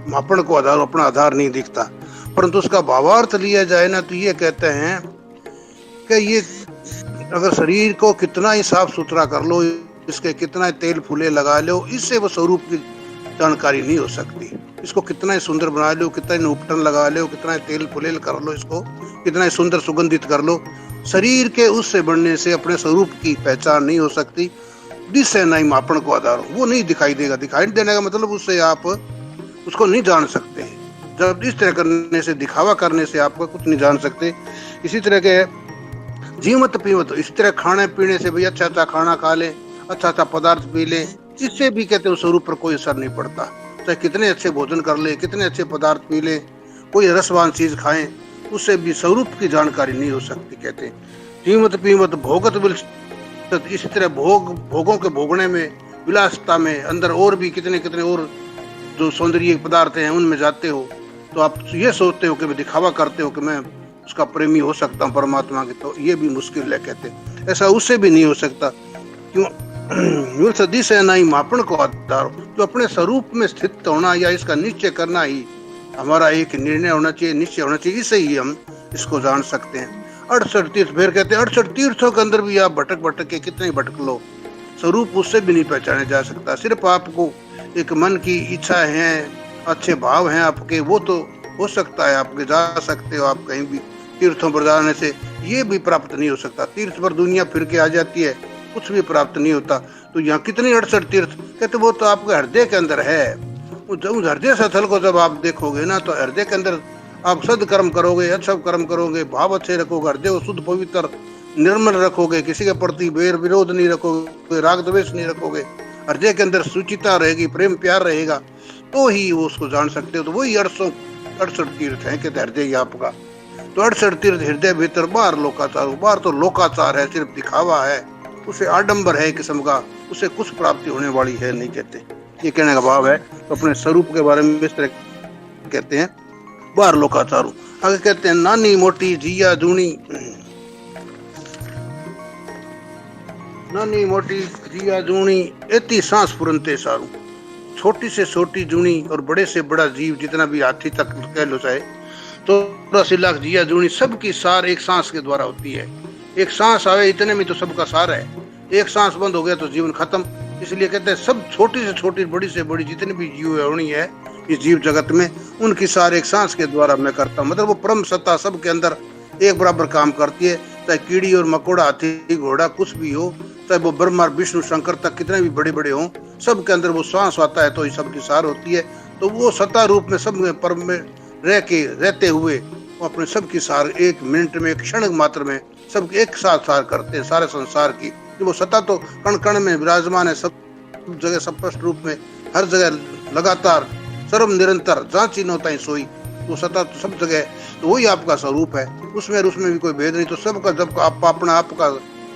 Speaker 13: मापन को आधार अपना आधार नहीं दिखता। परंतु उसका भावार्थ लिया जाए ना तो ये कहते हैं कि ये अगर शरीर को कितना ही साफ सुथरा कर लो, इसके कितना ही तेल फूले लगा लो, इससे वो स्वरूप की जानकारी नहीं हो सकती। इसको कितना ही सुंदर बना लो, कितना ही उपटन लगा लो, कितना ही तेल फुलेल कर लो, इसको कितना ही सुंदर सुगंधित कर लो, शरीर के उससे बढ़ने से अपने स्वरूप की पहचान नहीं हो सकती। जिससे नहीं मापन को आधार, वो नहीं दिखाई देगा। दिखाई देने का मतलब उससे आप उसको नहीं जान सकते। जब इस तरह करने से, दिखावा करने से आप कुछ नहीं जान सकते। इसी तरह के जीवत पीवत, इसी तरह खाने पीने से भी अच्छा अच्छा खाना खा ले, अच्छा अच्छा पदार्थ पी ले, इससे भी कहते हैं स्वरूप पर कोई असर नहीं पड़ता। चाहे कितने अच्छे भोजन कर ले, कितने अच्छे पदार्थ पी ले, कोई रसवान चीज खाएं, उससे भी स्वरूप की जानकारी नहीं हो सकती। कहते हैं जीवत पीवत भोगत विल, इसी तरह भोगों के भोगने में, विलासता में, अंदर और भी कितने कितने और जो सौंदर्य पदार्थ हैं उनमें जाते हो, तो आप ये सोचते हो कि मैं दिखावा करते हो कि मैं उसका प्रेमी हो सकता हूँ परमात्मा के, तो ये भी मुश्किल है। कहते हैं ऐसा उससे भी नहीं हो सकता। क्यों? सदी से नहीं मापन को आधार, जो अपने स्वरूप में स्थित होना या इसका निश्चय करना ही हमारा एक निर्णय होना चाहिए, निश्चय होना चाहिए, इससे ही हम इसको जान सकते हैं। 68 तीर्थ, फिर कहते हैं 68 तीर्थों के अंदर भी आप भटक के कितने भटक लो, स्वरूप उससे भी नहीं पहचाना जा सकता। सिर्फ आपको एक मन की इच्छा है, अच्छे भाव हैं आपके, वो तो हो सकता है आपके जा सकते हो, आप कहीं भी तीर्थों पर जाने से ये भी प्राप्त नहीं हो सकता। तीर्थ पर दुनिया फिर के आ जाती है, कुछ भी प्राप्त नहीं होता। तो यहाँ कितनी 68 तीर्थ, कहते वो तो आपके हृदय के अंदर है। उस हृदय स्थल को जब आप देखोगे ना, तो हृदय के अंदर आप सदकर्म करोगे, अच्छा कर्म करोगे, भाव अच्छे रखोगे, हृदय को शुद्ध पवित्र निर्मल रखोगे, किसी के प्रति बैर विरोध नहीं रखोगे, राग द्वेष नहीं रखोगे, हृदय के अंदर सुचिता रहेगी, प्रेम प्यार रहेगा, तो ही वो उसको जान सकते हो। तो वही 68 तीर्थ है, कहते हृदय आपका। तो 68 तीर्थ हृदय भीतर, बाहर लोकाचार। बाहर तो लोकाचार है, सिर्फ दिखावा है, उसे आडंबर है किस्म का, उसे कुछ प्राप्ति होने वाली है नहीं, कहते। ये कहने का भाव है। तो अपने स्वरूप के बारे में इस तरह कहते हैं, बाहर लोकाचारू। आगे कहते हैं, नानी मोटी जिया जूनी, नानी मोटी जिया जूनी एती सांस फुरनते सारू। छोटी से छोटी जूनी और बड़े से बड़ा जीव, जितना भी हाथी तक कह लो चाहे, तो 84 लाख जिया जूनी, सबकी सार एक सांस के द्वारा होती है। एक सांस आवे इतने में तो सबका सार है, एक सांस बंद हो गया तो जीवन खत्म। इसलिए कहते हैं सब छोटी से छोटी, बड़ी से बड़ी जितनी भी जीव होनी है इस जीव जगत में, उनकी सार एक सांस के द्वारा मैं करता हूँ। मतलब वो परम सत्ता सबके अंदर एक बराबर काम करती है। चाहे कीड़ी और मकोड़ा, हाथी घोड़ा कुछ भी हो, चाहे वो ब्रह्मा विष्णु शंकर तक कितने भी बड़े बड़े हों, सबके अंदर वो सांस आता है तो ही सबकी सार होती है। तो वो सत्ता रूप में सब में परम में रहते हुए वो अपने सबकी सार एक मिनट में, एक क्षण मात्र में सब एक साथ सार करते हैं सारे संसार की। वो सत्ता तो कण कण में विराजमान है, सब जगह स्पष्ट रूप में, हर जगह लगातार सर्व निरंतर, जहाँ चिन्ह होता है सोई। वो सत्ता तो सब जगह, तो वही आपका स्वरूप है, उसमें भी कोई भेद नहीं। तो सबका जब आप अपना आपका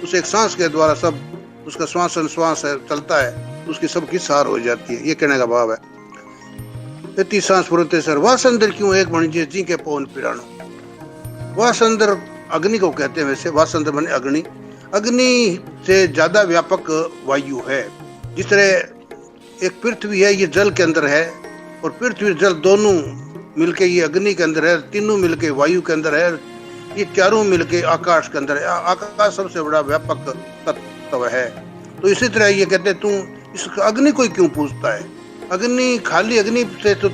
Speaker 13: उस एक सांस के द्वारा सब उसका श्वास अनुश्वास चलता है, उसकी सबकी सार हो जाती है। ये कहने का भाव है। इतनी सांस फुरते सर वासंदर क्यों एक बणिजे जी के पवन पिराणो। वासंदर अग्नि को कहते हैं, वैसे वासंदर माने अग्नि। अग्नि से ज्यादा व्यापक वायु है। जिस तरह एक पृथ्वी है, ये जल के अंदर है, और पृथ्वी जल दोनों मिलके ये अग्नि के अंदर है, तीनों मिलके वायु के अंदर है, ये चारों मिलके आकाश के अंदर है। आकाश सबसे बड़ा व्यापक तत्व है। तो इसी तरह ये कहते तू इस अग्नि को क्यों पूछता है। अग्नि खाली अग्नि से तो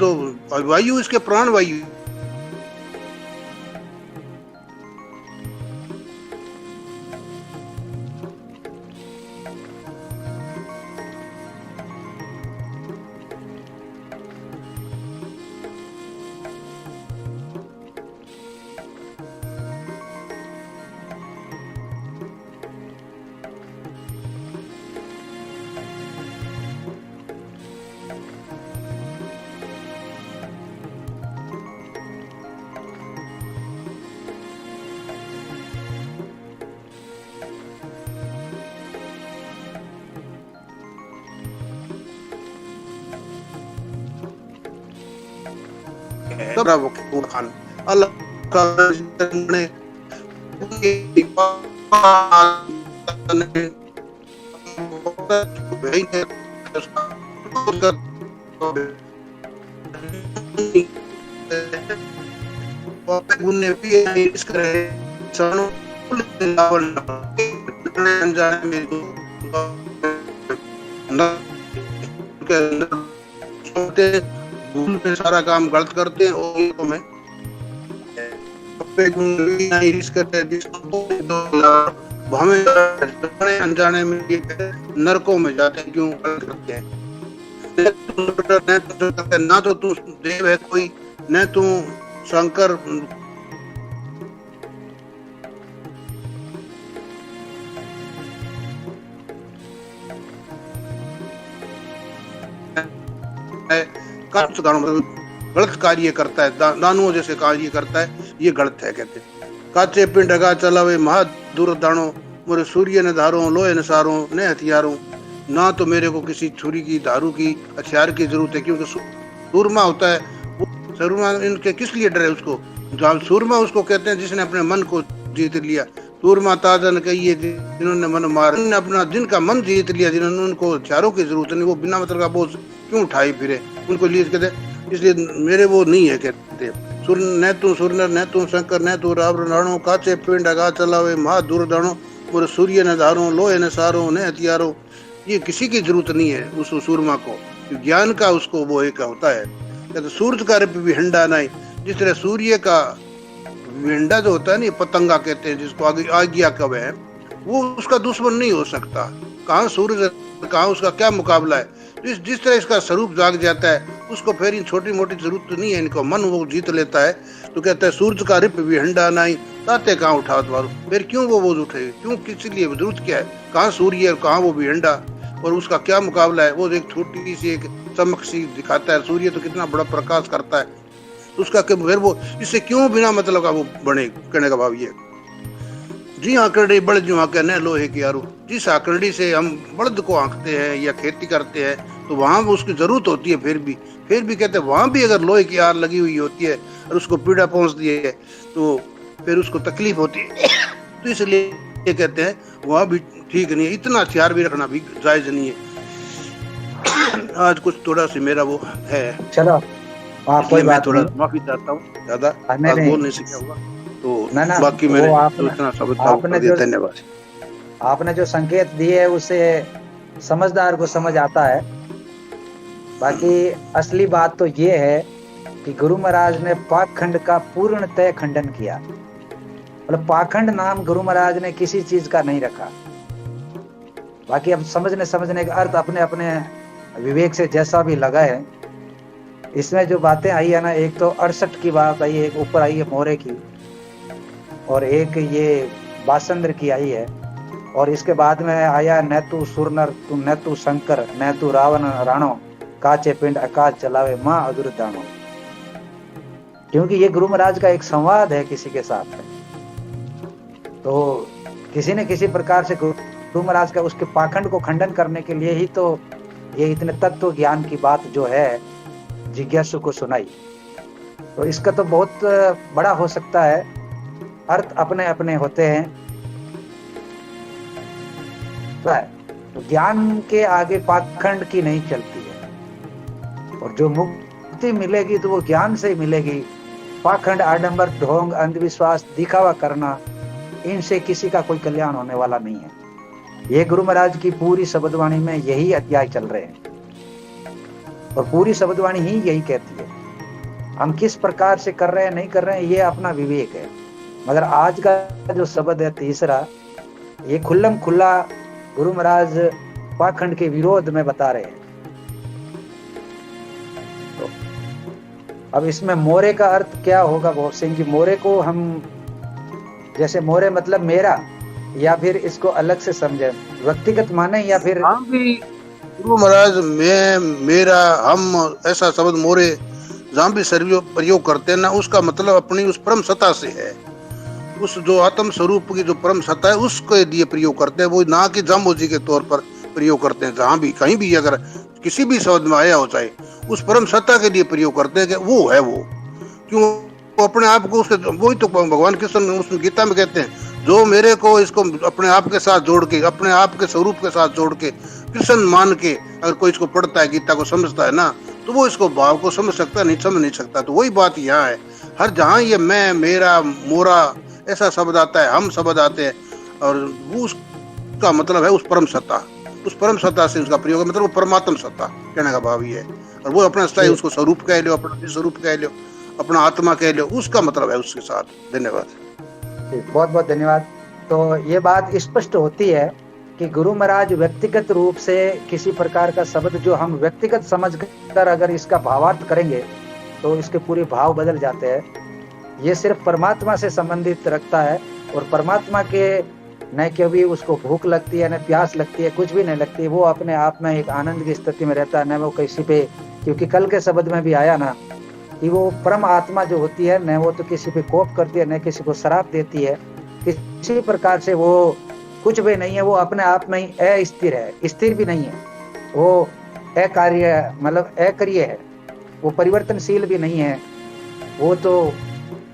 Speaker 13: वायु इसके प्राण वायु खान अल्लाह का में सारा काम गलत करते हैं और में हमें अनजाने में नरकों में जाते हैं। क्यों करते हैं? ना तो तू देव है कोई, न तू शंकर गलत कार्य करता है, दानुओं जैसे कार्य करता है, ये गलत है। कहते काचे पिंड अगा चलावे महा दूर दानो, मोरे सूर्य ने धारो लोहे न सारो न हथियारों। ना तो मेरे को किसी छुरी की धारू की हथियार की जरूरत है, क्योंकि सूरमा होता है वो सूरमा इनके किस लिए डरे उसको। सूरमा उसको कहते हैं जिसने अपने मन को जीत लिया। सूरमा ताजन कहिए जिन्होंने मन मार, अपना जिनका मन जीत लिया, जिन्होंने उनको हथियारों की जरूरत नहीं, वो बिना मतलब का बोझ क्यों उठाई फिरे, उनको लिए कहते। इसलिए मेरे वो नहीं है कहते। सुर न तू सुरनर न तू शंकर न तू राव राणो, काचे पिंड अगा चलावे महा दूर दाणो, मोरे सूर्य न धारो लोहे न सारो न हथियारो। ये किसी की जरूरत नहीं है उस सूरमा को, ज्ञान का उसको वो एक होता है। कहते सूरज का रूप भी हंडा नहीं, जिस तरह सूर्य का विंडा जो होता है ना, पतंगा कहते हैं जिसको, आज्ञा कब है, वो उसका दुश्मन नहीं हो सकता। कहाँ सूर्य, कहाँ उसका क्या मुकाबला है। जिस तरह इसका स्वरूप जाग जाता है, उसको फिर इन छोटी मोटी जरूरत नहीं है, इनको मन वो जीत लेता है। तो कहता है सूरज का रिप भी हंडा नहीं, ताते कहाँ उठा तुम्हारो, फिर क्यों वो उठे, क्यों, किस लिए, जरूरत क्या है, कहाँ सूर्य और कहाँ वो भी हंडा, और उसका क्या मुकाबला है। वो एक छोटी सी एक चमक सी दिखाता है, सूर्य तो कितना बड़ा प्रकाश करता है, उसका फिर वो इससे क्यों बिना मतलब का वो बने, कहने का भाव ये। जी आंकड़ी बड़ जो आंके न लोहे की आरू, जिस आंकड़ी से हम बड़द को आंकते हैं या खेती करते हैं, तो वहां उसकी जरूरत होती है। फिर भी कहते हैं वहां भी अगर लोहे की आर लगी हुई होती है और उसको पीड़ा पहुंचती है तो फिर उसको तकलीफ होती है। तो इसलिए कहते हैं वहां भी ठीक नहीं है, इतना हथियार भी रखना भी जायज नहीं है। आज कुछ थोड़ा सी मेरा वो है,
Speaker 2: चलो कोई
Speaker 13: मैं
Speaker 2: बात
Speaker 13: थोड़ा
Speaker 2: नहीं।
Speaker 13: माफी चाहता हूँ, ज्यादा बोल नहीं सका हुआ, तो
Speaker 2: ना,
Speaker 13: बाकी मैंने
Speaker 2: वो आपने
Speaker 13: इतना शब्द कर दिया। धन्यवाद।
Speaker 2: आपने जो संकेत दिए उससे समझदार को समझ आता है। बाकी असली बात तो ये है कि गुरु महाराज ने पाखंड का पूर्णतः खंडन किया। मतलब पाखंड नाम गुरु महाराज ने किसी चीज का नहीं रखा। बाकी अब समझने का अर्थ अपने अपने विवेक से जैसा भी लगा है। इसमें जो बातें आई है ना, एक तो 68 की बात आई है, एक ऊपर आई है मोरे की, और एक ये बासंद्र की आई है, और इसके बाद में आया न तू सुरनर न तू शंकर न तू रावण राणो, काचे पिंड आकाश चलावे माँ अधुर दानो। क्योंकि ये गुरु महाराज का एक संवाद है किसी के साथ है, तो किसी न किसी प्रकार से गुरु महाराज का उसके पाखंड को खंडन करने के लिए ही तो ये इतने तत्व ज्ञान की बात जो है जिज्ञासु को सुनाई। तो इसका तो बहुत बड़ा हो सकता है, अर्थ अपने अपने होते हैं। तो ज्ञान के आगे पाखंड की नहीं चलती है, और जो मुक्ति मिलेगी तो वो ज्ञान से ही मिलेगी। पाखंड, आडंबर, ढोंग, अंधविश्वास, दिखावा करना, इनसे किसी का कोई कल्याण होने वाला नहीं है। ये गुरु महाराज की पूरी शब्दवाणी में यही अध्याय चल रहे हैं, और पूरी शब्दवाणी ही यही कहती है। हम किस प्रकार से कर रहे हैं नहीं कर रहे हैं ये अपना विवेक है, मगर आज का जो शब्द है तीसरा, ये खुल्लम खुल्ला गुरु महाराज पाखंड के विरोध में बता रहे हैं। तो अब इसमें मोरे का अर्थ क्या होगा भोग सिंह जी? मोरे को हम जैसे मोरे मतलब मेरा, या फिर इसको अलग से समझे, व्यक्तिगत माने, या फिर
Speaker 13: हम भी गुरु महाराज मैं, मेरा, हम, ऐसा शब्द मोरे जहाँ भी प्रयोग करते हैं ना, उसका मतलब अपनी उस परम सत्ता से है, उस जो आत्म स्वरूप की जो परम सत्ता है उसके लिए प्रयोग करते हैं। वो ना कि जाम्बोजी के तौर पर प्रयोग करते हैं। जहाँ भी कहीं भी अगर किसी भी शब्द में आया हो, चाहे उस परम सत्ता के लिए प्रयोग करते हैं कि वो है वो, क्यों वो अपने आप को उसके, वही तो भगवान कृष्ण उसमें गीता में कहते हैं, जो मेरे को इसको अपने आप के साथ जोड़ के, अपने आप के स्वरूप के साथ जोड़ के कृष्ण मान के अगर कोई इसको पढ़ता है, गीता को समझता है ना, तो वो इसको भाव को समझ सकता है, नहीं समझ नहीं सकता। तो वही बात यहाँ है, हर जहाँ ये मैं, मेरा, मोरा ऐसा शब्द आता है, हम शब्द आते हैं, और वो उसका मतलब है उस परम सत्ता से उसका प्रयोग है, मतलब वो परमात्म सत्ता कहने का भाव ही है। और वो अपना चाहे उसको स्वरूप कह लो, अपना स्वरूप कह लो, अपना आत्मा कह लो, उसका मतलब है उसके साथ। धन्यवाद,
Speaker 2: बहुत बहुत धन्यवाद। तो ये बात स्पष्ट होती है कि गुरु महाराज व्यक्तिगत रूप से किसी प्रकार का शब्द जो हम व्यक्तिगत समझकर अगर इसका भावार्थ करेंगे तो इसके पूरे भाव बदल जाते हैं। ये सिर्फ परमात्मा से संबंधित रखता है, और परमात्मा के न कभी उसको भूख लगती है, न प्यास लगती है, कुछ भी नहीं लगती। वो अपने आप में एक आनंद की स्थिति में रहता है, न वो किसी पे, क्योंकि कल के शब्द में भी आया ना कि वो परम आत्मा जो होती है, न वो तो किसी पे कोप करती है, न किसी को श्राप देती है, किसी प्रकार से वो कुछ भी नहीं है। वो अपने आप में ही अस्थिर है, स्थिर भी नहीं है, वो अकार्य मतलब अक्रिय है, वो परिवर्तनशील भी नहीं है। वो तो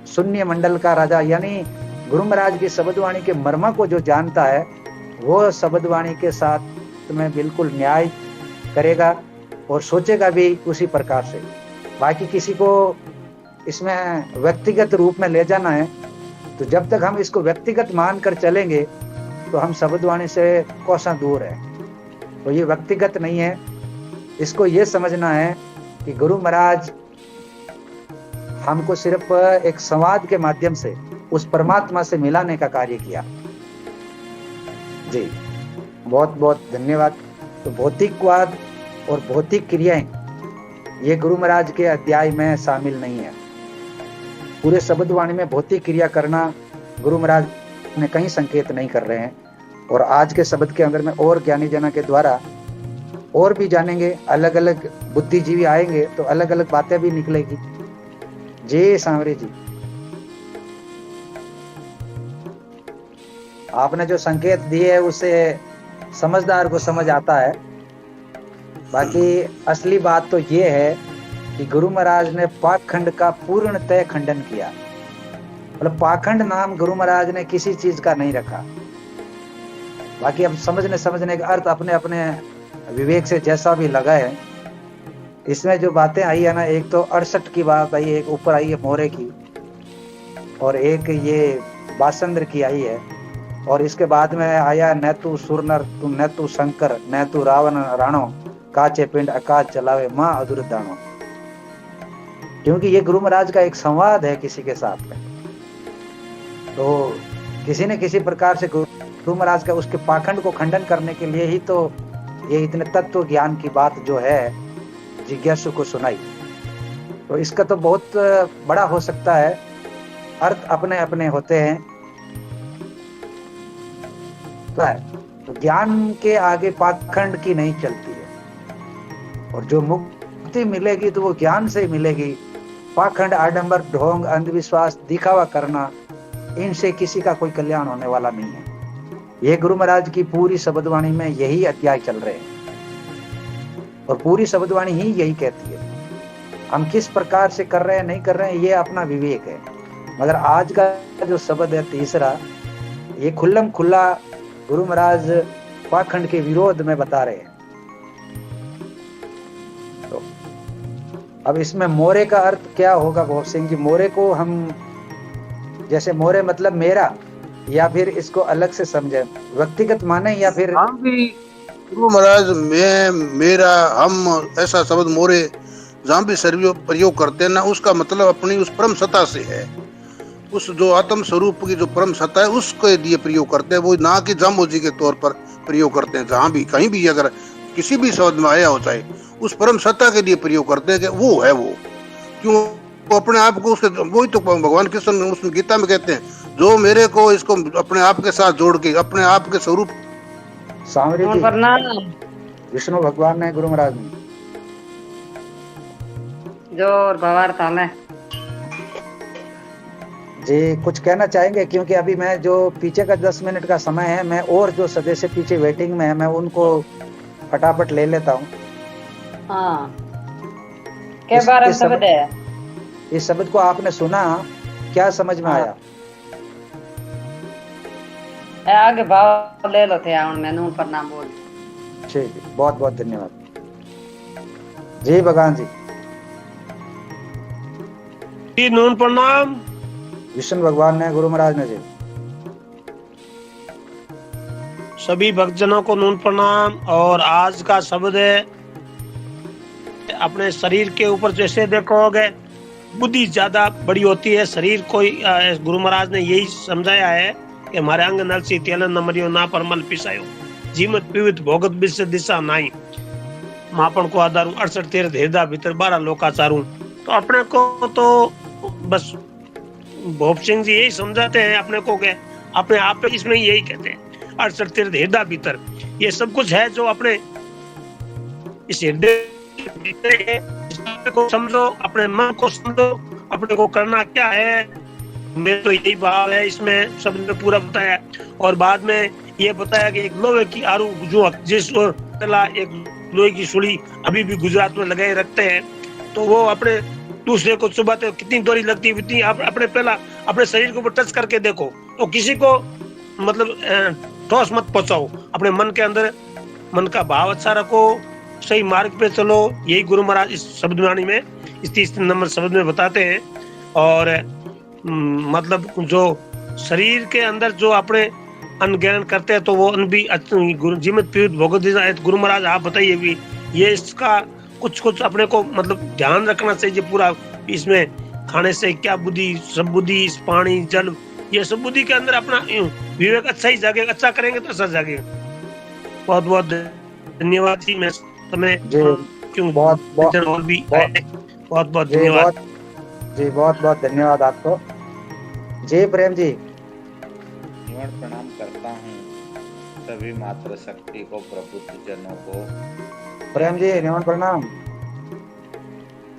Speaker 2: शून्य मंडल का राजा, यानी गुरु महाराज की शब्दवाणी के मर्म को जो जानता है वो शब्दवाणी के साथ में बिल्कुल न्याय करेगा और सोचेगा भी उसी प्रकार से। बाकी किसी को इसमें व्यक्तिगत रूप में ले जाना है, तो जब तक हम इसको व्यक्तिगत मानकर चलेंगे तो हम शब्दवाणी से कोसों दूर है। तो ये व्यक्तिगत नहीं है, इसको ये समझना है कि गुरु महाराज हमको सिर्फ एक संवाद के माध्यम से उस परमात्मा से मिलाने का कार्य किया। जी बहुत बहुत धन्यवाद। तो भौतिकवाद और भौतिक क्रियाएं ये गुरु महाराज के अध्याय में शामिल नहीं है। पूरे शब्द वाणी में भौतिक क्रिया करना गुरु महाराज ने कहीं संकेत नहीं कर रहे हैं। और आज के शब्द के अंदर में और ज्ञानी जना के द्वारा और भी जानेंगे, अलग अलग बुद्धिजीवी आएंगे तो अलग अलग बातें भी निकलेगी। जय सांवरे जी, आपने जो संकेत दिए है उससे समझदार को समझ आता है। बाकी असली बात तो ये है कि गुरु महाराज ने पाखंड का पूर्णतः खंडन किया। मतलब पाखंड नाम गुरु महाराज ने किसी चीज का नहीं रखा। बाकी अब समझने का अर्थ अपने अपने विवेक से जैसा भी लगा है। इसमें जो बातें आई है ना, एक तो 68 की बात आई, एक ऊपर आई है मोरे की, और एक ये बासंद्र की आई है, और इसके बाद में आया न तू सुरनर न तू शंकर न तू रावण राणो काचे पिंड आकाश चलावे माँ अधुर दानो। क्योंकि ये गुरु महाराज का एक संवाद है किसी के साथ में, तो किसी न किसी प्रकार से गुरु महाराज का उसके पाखंड को खंडन करने के लिए ही तो ये इतने तत्व ज्ञान की बात जो है जिज्ञासु को सुनाई। तो इसका तो बहुत बड़ा हो सकता है, अर्थ अपने अपने होते हैं। तो ज्ञान के आगे पाखंड की नहीं चलती है, और जो मुक्ति मिलेगी तो वो ज्ञान से ही मिलेगी। पाखंड, आडंबर, ढोंग, अंधविश्वास, दिखावा करना, इनसे किसी का कोई कल्याण होने वाला नहीं है। ये गुरु महाराज की पूरी शब्दवाणी में यही अध्याय चल रहे हैं, और पूरी शब्दवाणी ही यही कहती है। हम किस प्रकार से कर रहे हैं नहीं कर रहे हैं ये अपना विवेक है, मगर आज का जो शब्द है तीसरा, ये खुल्लम खुल्ला गुरु महाराज पाखंड के विरोध में बता रहे हैं। तो अब इसमें मोरे का अर्थ क्या होगा भोप सिंह जी? मोरे को हम जैसे मोरे मतलब मेरा, या फिर इसको अलग से समझे, व्यक्तिगत माने, या फिर
Speaker 13: हम भी गुरु महाराज मैं, मेरा, हम, ऐसा शब्द मोरे जहाँ भी सर्व प्रयोग करते हैं ना, उसका मतलब अपनी उस परम सत्ता से है। उस जो आत्म स्वरूप की जो परम सत्ता है उसके लिए प्रयोग करते हैं, वो ना कि जामो जी के तौर पर प्रयोग करते हैं। जहाँ भी कहीं भी अगर किसी भी शब्द में आया होता है, उस परम सत्ता के लिए प्रयोग करते हैं कि वो है वो। क्यों? वो अपने आप को उसके, वही तो भगवान कृष्ण उसमें गीता में कहते हैं, जो मेरे को इसको अपने आप के साथ जोड़ के अपने आप के स्वरूप।
Speaker 2: सांवरे जी, विष्णु भगवान ने गुरु महाराज ने
Speaker 14: जोर भवार ताले
Speaker 2: जी कुछ कहना चाहेंगे? क्योंकि अभी मैं जो पीछे का 10 मिनट का समय है, मैं और जो सदस्य पीछे वेटिंग में है, मैं उनको फटाफट ले लेता हूँ।
Speaker 14: हाँ, के बारे में शब्द है?
Speaker 2: इस शब्द को आपने सुना, क्या समझ में आया?
Speaker 14: आगे भाव ले लो थे आउन में नून पर नाम बोल।
Speaker 2: ठीक है, बहुत बहुत धन्यवाद जी। भगवान जी
Speaker 15: नून प्रणाम।
Speaker 2: विष्णु भगवान ने गुरु महाराज ने जी
Speaker 15: सभी भक्तजनों को नून प्रणाम। और आज का शब्द है, अपने शरीर के ऊपर जैसे देखोगे बुद्धि ज्यादा बड़ी होती है, शरीर कोई गुरु महाराज ने यही समझाया है कि हमारे अंग नल सी तेलन न मरियो ना परमल पिसायो जीमत पीवित भोगत बिस दिशा नाई मापन को आधारू 68 तीर्थ हृदय भीतर 12 लोकाचारू। तो अपने को तो बस भोप सिंह जी यही समझाते हैं अपने को के अपने आप पे, इसमें यही कहते हैं 68 तीर्थ हृदय भीतर ये सब कुछ है जो अपने इस हृदय को समझो, अपने मन को समझो, अपने को करना क्या है। मेरे तो यही भाव है, इसमें सब ने पूरा बताया। और बाद में ये बताया कि एक लोहे की आरू जो जिस कला एक लोहे की सुड़ी अभी भी गुजरात में लगाए रखते हैं, तो वो अपने दूसरे को चुभाते कितनी दोरी लगती है, इतनी अपने पहला अपने शरीर के ऊपर टच करके देखो, तो किसी को मतलब ठोस मत पहुंचाओ। अपने मन के अंदर मन का भाव अच्छा रखो, सही मार्ग पे चलो। यही गुरु महाराज इस शब्दवाणी में इस 30 नंबर शब्द में बताते हैं। और मतलब जो शरीर के अंदर जो अपने अन्न ग्रहण करते हैं, तो वो अन्न भी गुरु जीवित पीड़ित भोगत गुरु महाराज आप बताइए भी ये इसका कुछ अपने को मतलब ध्यान रखना चाहिए पूरा। इसमें खाने से क्या बुद्धि, सब बुद्धि इस पानी जल, ये सब बुद्धि के अंदर अपना विवेक अच्छा ही जागेगा, अच्छा करेंगे तो अच्छा जागेगा। बहुत बहुत धन्यवाद जी। मैं समय क्यों
Speaker 2: बहुत
Speaker 15: और भी बहुत बहुत धन्यवाद
Speaker 2: जी, बहुत बहुत धन्यवाद आपको जी। प्रेम जी,
Speaker 16: निवण प्रणाम करता हूँ सभी मातृ शक्ति को, प्रबुद्ध जनों को।
Speaker 2: प्रेम जी निवण प्रणाम।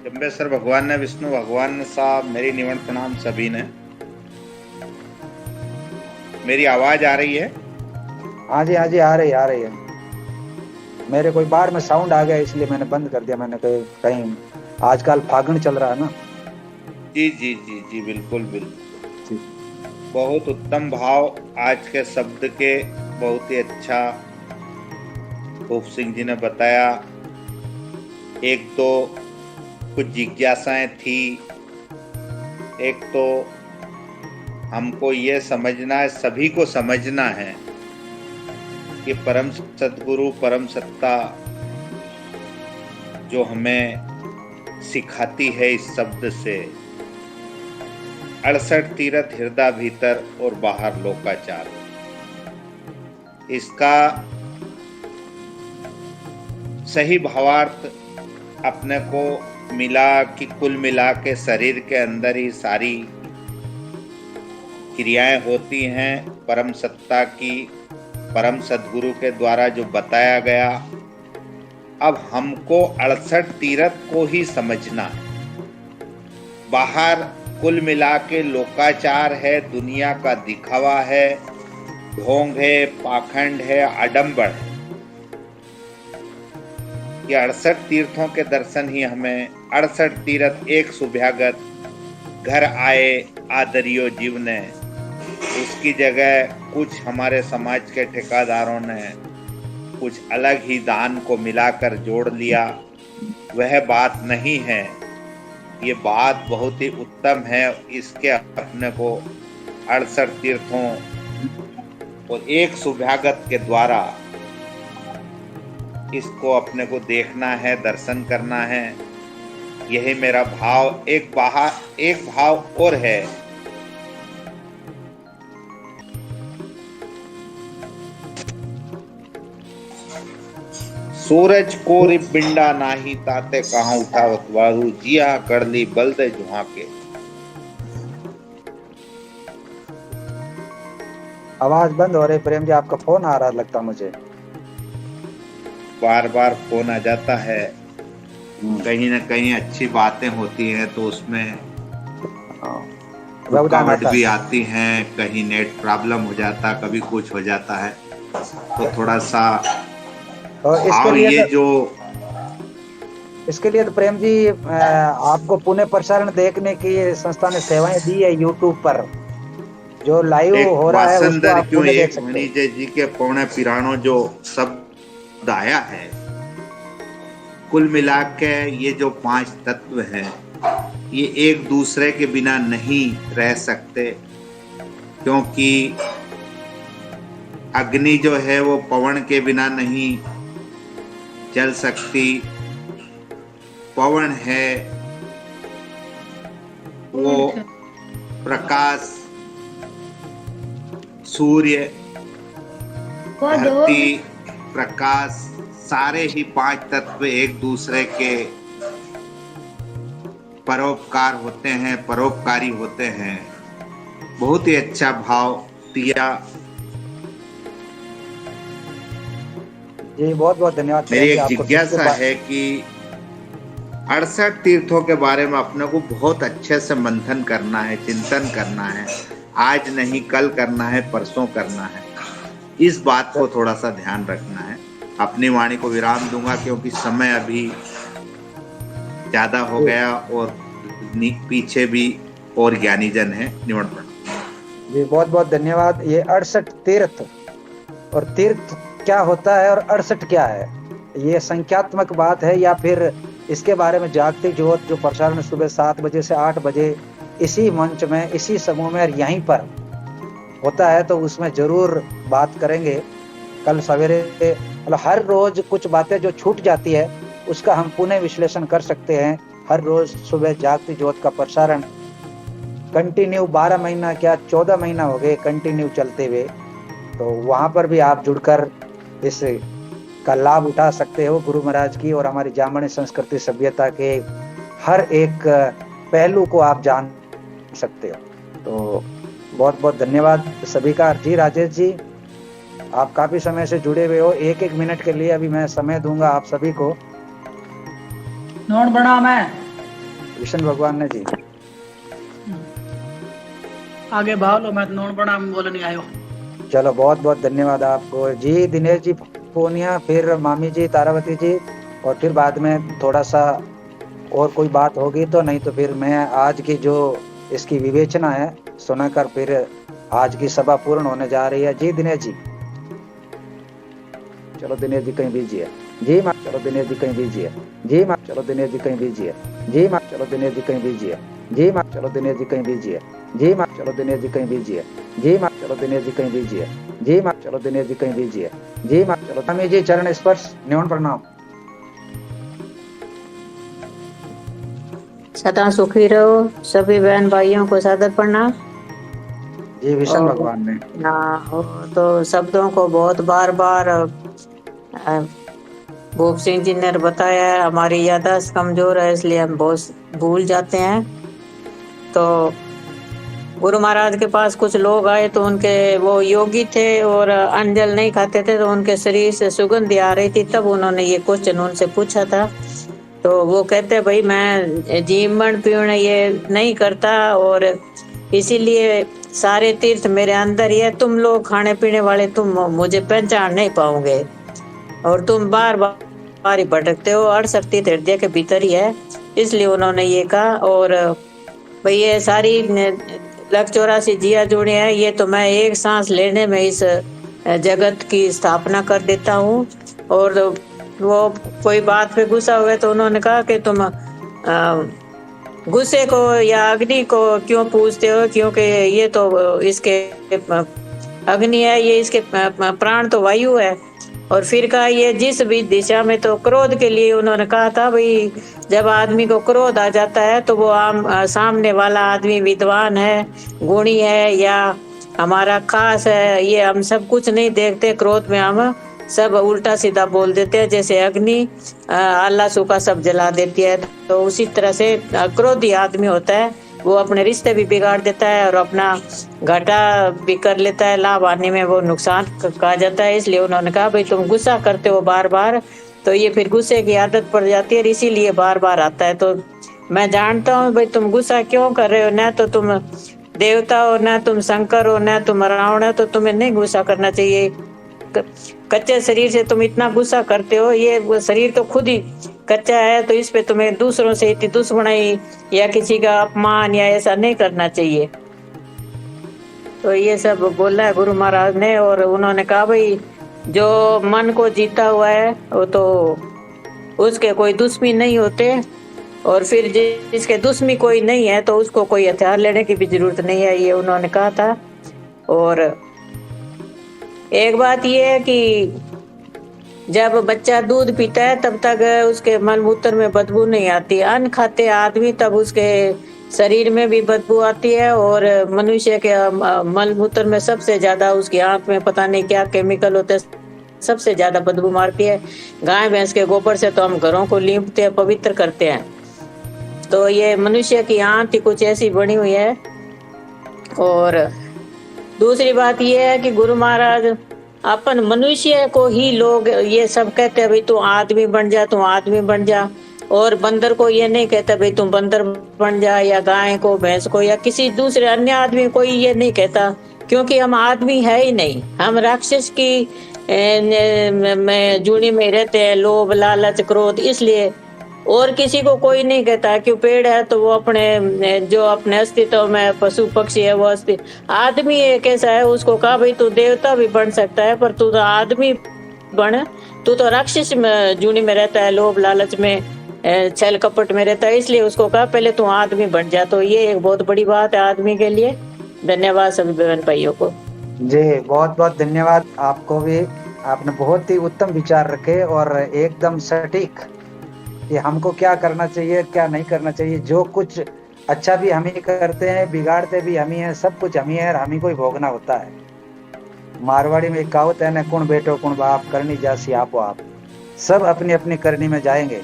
Speaker 16: जम्बेश्वर भगवान ने, विष्णु भगवान साहब, मेरी निवण प्रणाम सभी ने। मेरी आवाज आ रही है?
Speaker 2: हाँ जी, हाँ जी, आ रही है। मेरे कोई बाहर में साउंड आ गया इसलिए मैंने बंद कर दिया। मैंने कहीं आजकल फागुन चल रहा है ना।
Speaker 16: जी जी जी जी, बिल्कुल बिल्कुल। बहुत उत्तम भाव आज के शब्द के, बहुत ही अच्छा भूप सिंह जी ने बताया। एक तो कुछ जिज्ञासाएं थी, एक तो हमको ये समझना है, सभी को समझना है कि परम सद्गुरु, परम सत्ता जो हमें सिखाती है इस शब्द से, 68 तीर्थ हृदय भीतर और बाहर लोकाचार, इसका सही भावार्थ अपने को मिला कि कुल मिला के शरीर के अंदर ही सारी क्रियाएं होती हैं परम सत्ता की, परम सद्गुरु के द्वारा जो बताया गया। अब हमको 68 तीर्थ को ही समझना है। बाहर कुल मिला के लोकाचार है, दुनिया का दिखावा है, ढोंग है, पाखंड है, आडंबर है। ये 68 तीर्थों के दर्शन ही हमें, 68 तीर्थ एक सुभ्यागत घर आए आदरियो जीव ने, उसकी जगह कुछ हमारे समाज के ठेकेदारों ने कुछ अलग ही दान को मिलाकर जोड़ लिया। वह बात नहीं है, ये बात बहुत ही उत्तम है। इसके अपने को 68 तीर्थों और एक सुभ्यागत के द्वारा इसको अपने को देखना है, दर्शन करना है। यही मेरा भाव। एक भाव और है, सूरज कोरी पिंडा नाही ताते कहाँ उठावत वारू, जिया करली बलदे जुहा के।
Speaker 2: आवाज बंद हो रही प्रेम जी, आपका फोन आ रहा लगता मुझे।
Speaker 16: बार बार फोन आ जाता है, कहीं ना कहीं अच्छी बातें होती हैं तो उसमें रुकावट भी आती हैं, कहीं नेट प्रॉब्लम हो जाता, कभी कुछ हो जाता है, तो थोड़ा सा
Speaker 2: इसके लिए तो प्रेम जी आपको पुनः प्रसारण देखने की संस्था ने सेवाएं दी है। यूट्यूब पर जो लाइव हो रहा है उसको आप पुनः देख सकते हैं।
Speaker 16: जय जी के पौने पिरानो जो शब्द आया है, कुल मिला के ये जो 5 तत्व हैं, ये एक दूसरे के बिना नहीं रह सकते, क्योंकि अग्नि जो है वो पवन के बिना नहीं जल सकती। पवन है वो प्रकाश, सूर्य, धरती, प्रकाश, सारे ही 5 तत्व एक दूसरे के परोपकार होते हैं, परोपकारी होते हैं। बहुत ही अच्छा भाव दिया
Speaker 2: जी, बहुत बहुत धन्यवाद।
Speaker 16: मेरी एक जिज्ञासा है कि 68 तीर्थों के बारे में अपने को बहुत अच्छे से मंथन करना है, चिंतन करना है। आज नहीं कल करना है, परसों करना है। इस बात को थोड़ा सा ध्यान रखना है। अपनी वाणी को विराम दूंगा क्योंकि समय अभी ज्यादा हो गया और पीछे भी और ज्ञानी जन है। निमंत्रण
Speaker 2: जी, बहुत बहुत धन्यवाद। ये 68 तीर्थ, और तीर्थ क्या होता है और 68 क्या है, ये संख्यात्मक बात है या फिर इसके बारे में जागतिक ज्योत जो प्रसारण सुबह 7 बजे से 8 बजे इसी मंच में, इसी समूह में और यहीं पर होता है, तो उसमें जरूर बात करेंगे। कल सवेरे मतलब हर रोज कुछ बातें जो छूट जाती है उसका हम पुनः विश्लेषण कर सकते हैं। हर रोज सुबह जागतिक ज्योत का प्रसारण कंटिन्यू 12 महीना क्या 14 महीना हो गए कंटिन्यू चलते हुए, तो वहां पर भी आप जुड़कर इस का लाभ उठा सकते हो गुरु महाराज की और हमारी जामणी संस्कृति सभ्यता के हर एक पहलू को आप जान सकते हो। तो बहुत बहुत धन्यवाद सभी का। जी राजेश जी, आप काफी समय से जुड़े हुए हो, एक एक मिनट के लिए अभी मैं समय दूंगा आप सभी को।
Speaker 14: नोट बना मैं
Speaker 2: विष्णु भगवान ने जी
Speaker 14: आगे भाव लो, मैं नोट बना बोलने नहीं आयो।
Speaker 2: चलो बहुत बहुत धन्यवाद आपको जी। दिनेश जी पूनिया, फिर मामी जी तारावती जी, और फिर बाद में थोड़ा सा और कोई बात होगी तो, नहीं तो फिर मैं आज की जो इसकी विवेचना है सुनाकर फिर आज की सभा पूर्ण होने जा रही है। जी दिनेश जी, चलो दिनेश जी कहीं बिजी है। जी माँ, चलो दिनेश जी कहीं बिजी है। जी माँ, चलो दिनेश जी कहीं बिजी है। जी माँ, चलो दिनेश जी कहीं बिजी है। जी माँ, चलो दिनेश जी कहीं बिजी है। जी माँ, चलो दिनेश जी कहीं बिजी है। जी माँ, चलो दिनेश जी कहीं बिजी है। जी माँ, चलो दिनेश जी कहीं बिजी है। जी माँ, चलो स्वामी जी चरण स्पर्श न्यून प्रणाम।
Speaker 14: सदा सुखी रहो, सभी बहन भाइयों को सादर प्रणाम।
Speaker 2: जी विष्णु भगवान ने
Speaker 14: तो शब्दों को बहुत बार बार भूप सिंह जी ने बताया है, हमारी याददाश्त कमजोर है इसलिए हम बहुत भूल जाते हैं। तो गुरु महाराज के पास कुछ लोग आए तो उनके वो योगी थे और अन्न जल नहीं खाते थे, तो उनके शरीर से सुगंध आ रही थी, तब उन्होंने ये क्वेश्चन उनसे पूछा था। तो वो कहते भाई मैं जीवन पीवन ये नहीं करता और इसीलिए सारे तीर्थ मेरे अंदर ही है, तुम लोग खाने पीने वाले तुम मुझे पहचान नहीं पाओगे और तुम बार बार ही भटकते हो, 68 तीर्थ हृदय के भीतर ही है, इसलिए उन्होंने ये कहा। और भाई ये सारी 184 जिया जुड़े हैं, ये तो मैं एक सांस लेने में इस जगत की स्थापना कर देता हूँ। और वो कोई बात पे गुस्सा हुए तो उन्होंने कहा कि तुम गुस्से को या अग्नि को क्यों पूछते हो, क्योंकि ये तो इसके अग्नि है, ये इसके प्राण तो वायु है। और फिर कहा ये जिस भी दिशा में, तो क्रोध के लिए उन्होंने कहा था भाई जब आदमी को क्रोध आ जाता है तो वो सामने वाला आदमी विद्वान है, गुणी है या हमारा खास है, ये हम सब कुछ नहीं देखते। क्रोध में हम सब उल्टा सीधा बोल देते हैं, जैसे अग्नि आला सूखा सब जला देती है। तो उसी तरह से क्रोधी आदमी होता है, वो अपने रिश्ते भी बिगाड़ देता है और अपना घाटा भी कर लेता है, लाभ आने में वो नुकसान कहा जाता है। इसलिए उन्होंने कहा भाई तुम गुस्सा करते हो बार बार, तो ये फिर गुस्से की आदत पड़ जाती है, इसीलिए बार बार आता है। तो मैं जानता हूँ भाई तुम गुस्सा क्यों कर रहे हो, ना तो तुम देवता हो, ना तुम शंकर हो, ना तुम रावण हो, तो तुम्हें नहीं गुस्सा करना चाहिए। कच्चे शरीर से तुम इतना गुस्सा करते हो, ये शरीर तो खुद ही कच्चा है, तो इस पे तुम्हें दूसरों से इतनी दुश्मनी या किसी का अपमान या ऐसा नहीं करना चाहिए। तो ये सब बोला है गुरु महाराज ने। और उन्होंने कहा भाई जो मन को जीता हुआ है वो तो उसके कोई दुश्मनी नहीं होते, और फिर जिसके दुश्मनी कोई नहीं है तो उसको कोई हथियार लेने की भी जरूरत नहीं है, ये उन्होंने कहा था। और एक बात ये है कि जब बच्चा दूध पीता है तब तक उसके मल मूत्र में बदबू नहीं आती, अन्न खाते आदमी तब उसके शरीर में भी बदबू आती है। और मनुष्य के मल मूत्र में सबसे ज्यादा उसकी आंख में पता नहीं क्या केमिकल होते हैं, सबसे ज्यादा बदबू मारती है। गाय भैंस के गोबर से तो हम घरों को लीपते हैं, पवित्र करते हैं, तो ये मनुष्य की आंख ही कुछ ऐसी बनी हुई है। और दूसरी बात ये है कि गुरु महाराज अपन मनुष्य को ही लोग ये सब कहते हैं भाई तू आदमी बन जा, तू आदमी बन जा, और बंदर को ये नहीं कहता भाई तू बंदर बन जा, या गाय को भैंस को या किसी दूसरे अन्य आदमी को ये नहीं कहता, क्योंकि हम आदमी है ही नहीं, हम राक्षस की में जुड़ी में रहते हैं, लोभ लालच क्रोध, इसलिए। और किसी को कोई नहीं कहता कि पेड़ है तो वो अपने जो अपने अस्तित्व में पशु पक्षी है वो अस्तित्व, आदमी एक ऐसा है, उसको कहा भाई तू देवता भी बन सकता है पर तू तो आदमी बन, तू तो राक्षस में जुड़ी में रहता है, लोभ लालच में छल कपट में रहता है, इसलिए उसको कहा पहले तू आदमी बन जा। तो ये एक बहुत बड़ी बात है आदमी के लिए। धन्यवाद सभी बहन भाइयों को।
Speaker 2: जी बहुत बहुत धन्यवाद आपको भी, आपने बहुत ही उत्तम विचार रखे और एकदम सटीक कि हमको क्या करना चाहिए क्या नहीं करना चाहिए। जो कुछ अच्छा भी हम ही करते हैं, बिगाड़ते भी हम ही हैं, सब कुछ हम ही है और हम ही को ही भोगना होता है। मारवाड़ी में एक कहावत है ना, कुण बेटो कुण बाप, करनी जासी आपो आप। सब अपनी अपनी करनी में जाएंगे,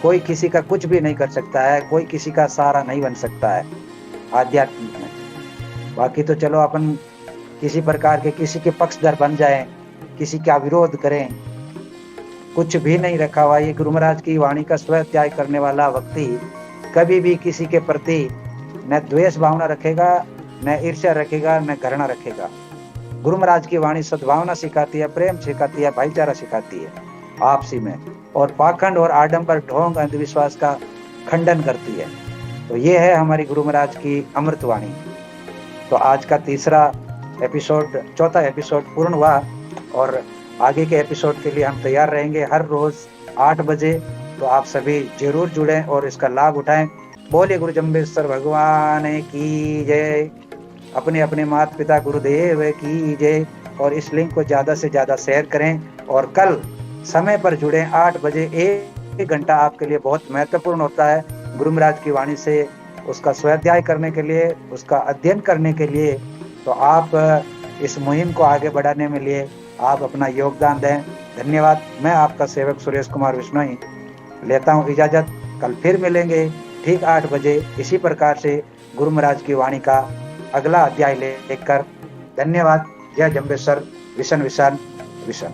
Speaker 2: कोई किसी का कुछ भी नहीं कर सकता है, कोई किसी का सहारा नहीं बन सकता है आध्यात्म में। बाकी तो चलो अपन किसी प्रकार के किसी के पक्षधर बन जाएं, किसी का विरोध करें, कुछ भी नहीं रखा हुआ। ये गुरु महाराज की वाणी का स्वाध्याय करने वाला व्यक्ति कभी भी किसी के प्रति न द्वेष भावना रखेगा, न ईर्ष्या रखेगा, न घृणा रखेगा। गुरु महाराज की वाणी सद्भावना सिखाती है, प्रेम सिखाती है, भाईचारा सिखाती है आपसी में, और पाखंड और आडंबर ढोंग अंधविश्वास का खंडन करती है। तो ये है हमारी गुरु महाराज की अमृत वाणी। तो आज का चौथा एपिसोड पूर्ण हुआ और आगे के एपिसोड के लिए हम तैयार रहेंगे हर रोज 8 बजे। तो आप सभी जरूर जुड़ें और इसका लाभ उठाएं। बोले गुरु जम्बेश्वर भगवान की जय, अपने अपने माता पिता गुरुदेव की जय। और इस लिंक को ज्यादा से ज्यादा शेयर करें और कल समय पर जुड़ें 8 बजे। एक घंटा आपके लिए बहुत महत्वपूर्ण होता है गुरु महाराज की वाणी से उसका स्वाध्याय करने के लिए, उसका अध्ययन करने के लिए। तो आप इस मुहिम को आगे बढ़ाने में लिए आप अपना योगदान दें। धन्यवाद। मैं आपका सेवक सुरेश कुमार विश्नोई लेता हूँ इजाजत। कल फिर मिलेंगे ठीक 8 बजे इसी प्रकार से गुरु महाराज की वाणी का अगला अध्याय लेकर। धन्यवाद। जय जम्बेश्वर। Vision vision vision.